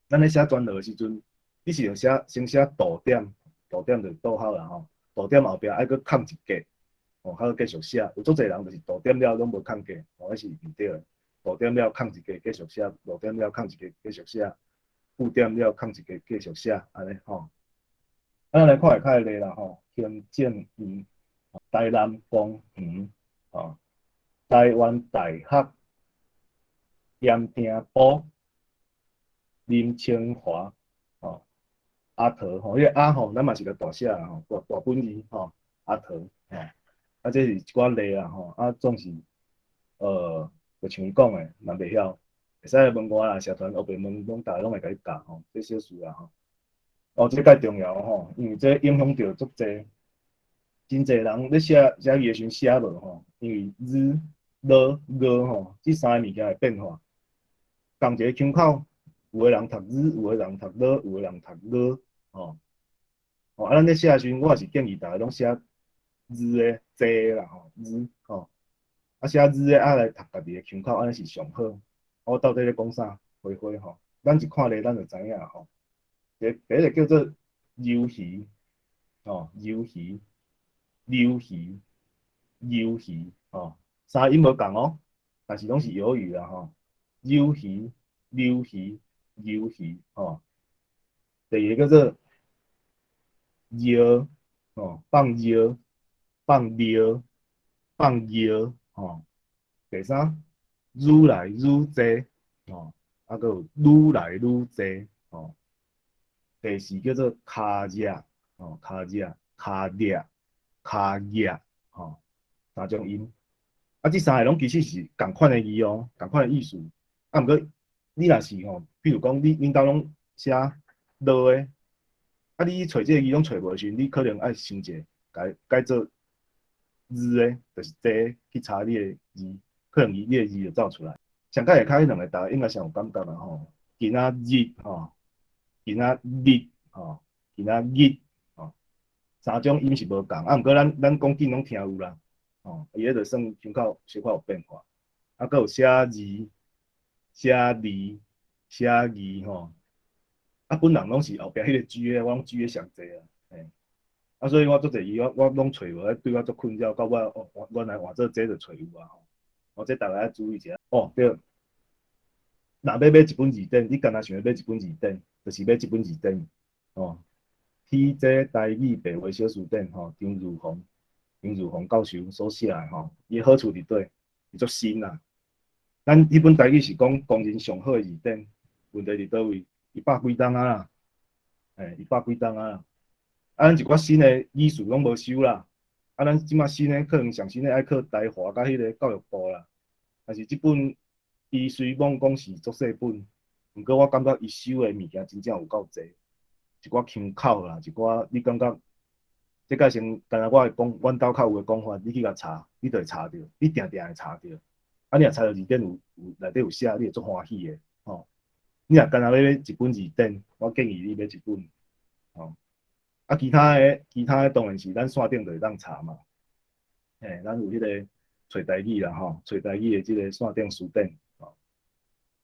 咱咧写转落的时阵。你是要先写逗点，逗点就逗号啦吼，逗点后壁爱搁空一格，哦，还要继续写。有足侪人就是逗点了拢无空格，哦，迄是毋对的。逗点了空一格继续写，逗点了空一格继续写，句点了空一格继续写，安尼吼。咱来看下较个例啦吼，行政院、台南公园、吼，台湾大学、盐埕埔、林清华，吼。阿桃吼，迄个阿吼，咱嘛是个大写啦吼，大本字吼，阿桃吼，啊，这是一寡例啦吼，啊，总是就像伊讲的，嘛袂晓，会使来问我啦，社团后边问，拢大家拢会甲你教吼，这小事啦吼。哦，这介重要吼，因为这影响到足侪，真侪人咧写字的时阵写无吼，因为日、了、个吼，这三个物件的变化，同一个腔口，有的人读日，有的人读了，有的人读了，吼。哦，啊，咱咧写的时阵，我也是建议大家拢写日的济啦吼，日吼，啊写日的啊来读家己的腔口，安尼是上好。我到底咧讲啥？回回吼，咱一看咧，咱就知影吼。第一个叫做游鱼，哦，游鱼，游鱼，游鱼，哦，三音无共哦，但是拢是鱿鱼啦吼。游鱼，溜鱼，游鱼，哦。第二个叫做摇，哦，放摇，放尿，放摇，哦。第三，愈来愈济，哦，啊，个有愈来愈济，哦。第四叫做卡热，哦，卡热，卡热，卡热，哦，三种音。啊，这三个拢其实是共款的字哦，共款的意思。啊，毋过你若是吼，比如讲恁兜拢写落的，啊，你找这个字拢找无时，你可能爱想者改做日的，就是这去查你的字，可能你的字就走出来。上届下骹迄两个大家应该上有感觉啦吼，今仔日吼，今仔日吼，今仔日吼，三种音是无共，啊，毋过咱讲紧拢听有啦，吼，伊迄就算腔口小可有变化，啊，佮有写字、写字、写字吼，啊，本人拢是后壁迄个 G 的，我拢 G 的上侪啊，嘿。啊，所以我做侪字，我拢找无，对我足困扰，到我哦，原来换做这就找有啊吼。哦，这大家要注意一下。哦，对，若要买一本字典，你干那想要买一本字典，就是买一本字典。哦，体这台语白话小词典，吼，张如虹教授所写的吼，伊好处伫对，伊足新啦。咱迄本台语是讲公认上好的字典，问题伫倒位？伊百几档啊啦，伊百几档啊啦。啊，咱一寡新的语序拢无收啦，啊，咱即马新诶可能上新诶爱靠台华甲迄个教育部啦，但是即本伊虽讲讲是足细本，毋过我感觉伊收诶物件真正有够济，一寡腔口啦，一寡你感觉。即个先，干若我会讲，阮兜较有诶讲法，你去甲查，你就会查着，你定定会查着。啊，你若查到字典有内底有写，你会足欢喜诶，吼。你若干若要一本字典，我建议你买一本，吼。啊，其他诶当然是咱线顶就会当查嘛。嘿，咱有迄个找台语啦，吼，找台语诶即个线顶书典，吼，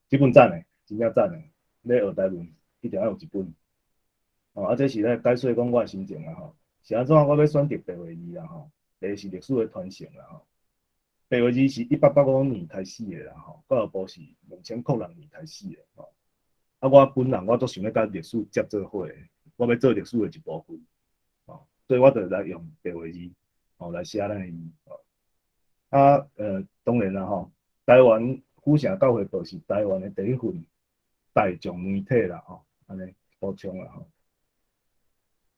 即本赞诶，真正赞诶。要学台文，一定要有一本。哦，啊，这是咧解说讲我诶心情啦，吼。是安怎我要选择白话字啦，吼。第一是历史诶传承啦，吼。白话字是1885年开始诶啦，吼。教育部是2006年开始诶，吼。啊，我本人我都想要甲历史接做伙诶，我要做历史诶一部分，吼。所以我就来用白话字，吼来写咱诶字，吼。啊，当然啦，吼，台湾府城教会报是台湾诶第一份大众媒体啦，吼，安尼补充啦，吼。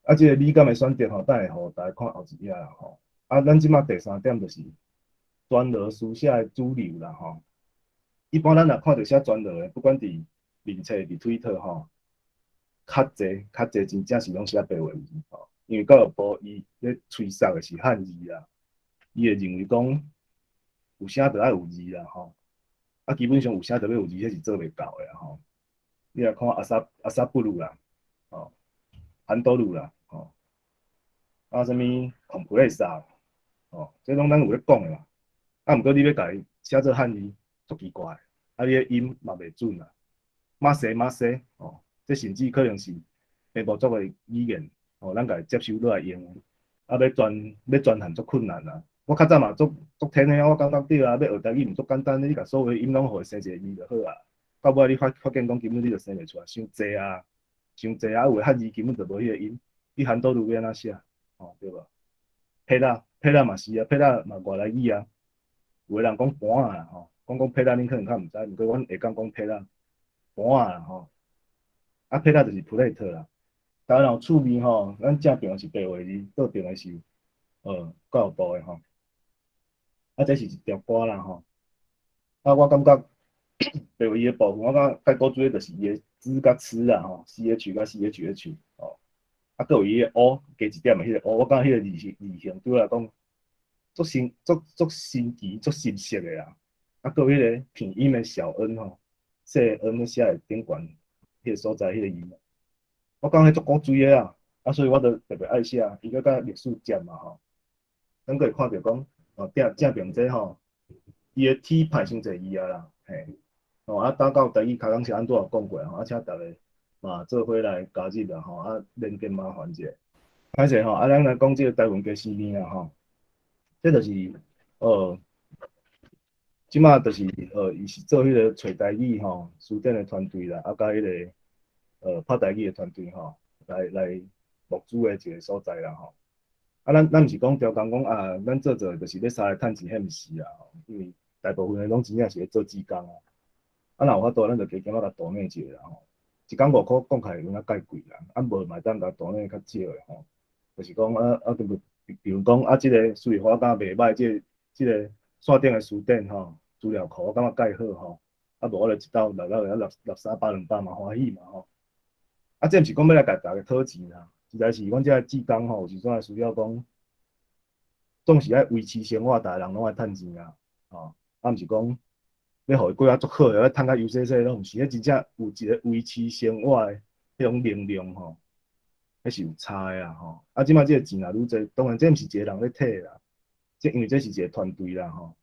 啊，即个美感诶选择吼，等下互大家看后一页啦，吼。啊，咱即马第三点就是专栏书写诶主流啦，吼。一般咱若看到写专栏诶，不管伫面册、伫推特吼，较济真正是拢写白话字吼，因为教育部伊咧催促诶是汉字啦，伊会认为讲有写就爱有字啦，吼。啊，基本上有写就要有字，迄是做袂到诶吼。你来看阿萨布鲁啦，吼，韩多鲁啦，吼，啊，什物 compress 啊，吼，这拢咱有咧讲诶嘛。啊，毋过你要甲伊写做汉字，足奇怪，啊，你诶音嘛袂准啊。马西，吼，这甚至可能是北部族诶语言，吼，咱甲伊接收落来用，啊，要转汉足困难啊。我较早嘛足天诶，我感觉对啊，要学台语毋足简单，你甲所有诶音拢互伊生一个字就好啊。到尾你发现讲根本你就生袂出来，伤济啊，伤济啊，有诶汉字根本就无迄个音，你韩多路要安怎写，吼，对无？配啦嘛是啊，配啦嘛外来语啊。有诶人讲盘啊，吼，讲配啦，恁可能较毋知，毋过阮会讲配啦，盘啊，吼，啊配啦就是 plate 啦。当然有趣味吼，咱正边是白话字，倒边诶是教育部诶吼，啊这是一条歌啦吼，啊我感觉白话字诶部分，我感觉介古主要就是伊诶字甲词啦吼，CH 甲 CHH 吼，啊佮有伊诶 O 加一点诶迄个 O，我感觉迄个字形对我来讲。足新奇、足新鲜的啦。啊，搁有迄个拼音的小 n 吼，细 n 写在顶悬迄个所在迄个音，我感觉足古锥的啊。啊，所以我就特别爱写，伊个甲历史接嘛吼。咱可以看到讲，哦，正边这吼，伊的 T 派伤侪字啊啦，嘿。哦，啊，打到台语开讲是安怎讲过吼，啊，请大家嘛做伙来加入啦吼，啊，连结麻烦者。歹势吼，啊，咱来讲即个台湾嘅生命啊吼。这就是呃，即马就是伊是做迄个找台语吼书店的团队啦，啊，甲迄个拍台语的团队吼，来募资的一个所在啦吼。啊，咱毋是讲调工讲啊，咱做就是要杀来趁钱，迄毋是啦吼，因为大部分的拢真正是咧做志工啊。啊，若有法度，咱就加减仔甲大内一下啦吼。一工5箍，讲起来有影介贵啦，啊无嘛当甲大内较少的吼。就是讲比如讲啊，即个水花敢袂歹，即个线顶的书店吼，资料库我感觉介好吼，啊无我就一斗六三百200嘛欢喜嘛吼。啊，这毋是讲要来甲大家讨钱啦，实在是阮遮志工吼，有时阵需要讲，总是爱维持生活，逐个人拢爱趁钱啊，吼，啊毋是讲要互伊过啊足好，要趁甲优细细，拢毋是，迄真正有一个维持生活的迄种能量吼。迄是有差的啊吼，啊，即摆即个钱也愈侪，当然这毋是一个人咧摕啦，因为这是一个团队啦吼，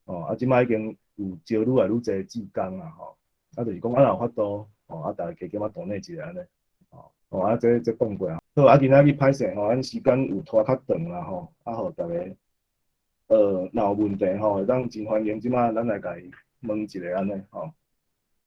哦，啊，即摆已经有招愈来愈侪志工啦吼，啊，就是讲啊，若有法度，哦，啊，大家加减仔同内一下安尼，哦，啊，这讲过啊，好，啊，今仔日歹势吼，咱时间有拖较长啦吼，啊，互大家若有问题吼，会当真欢迎即摆咱来甲伊问一下安尼吼。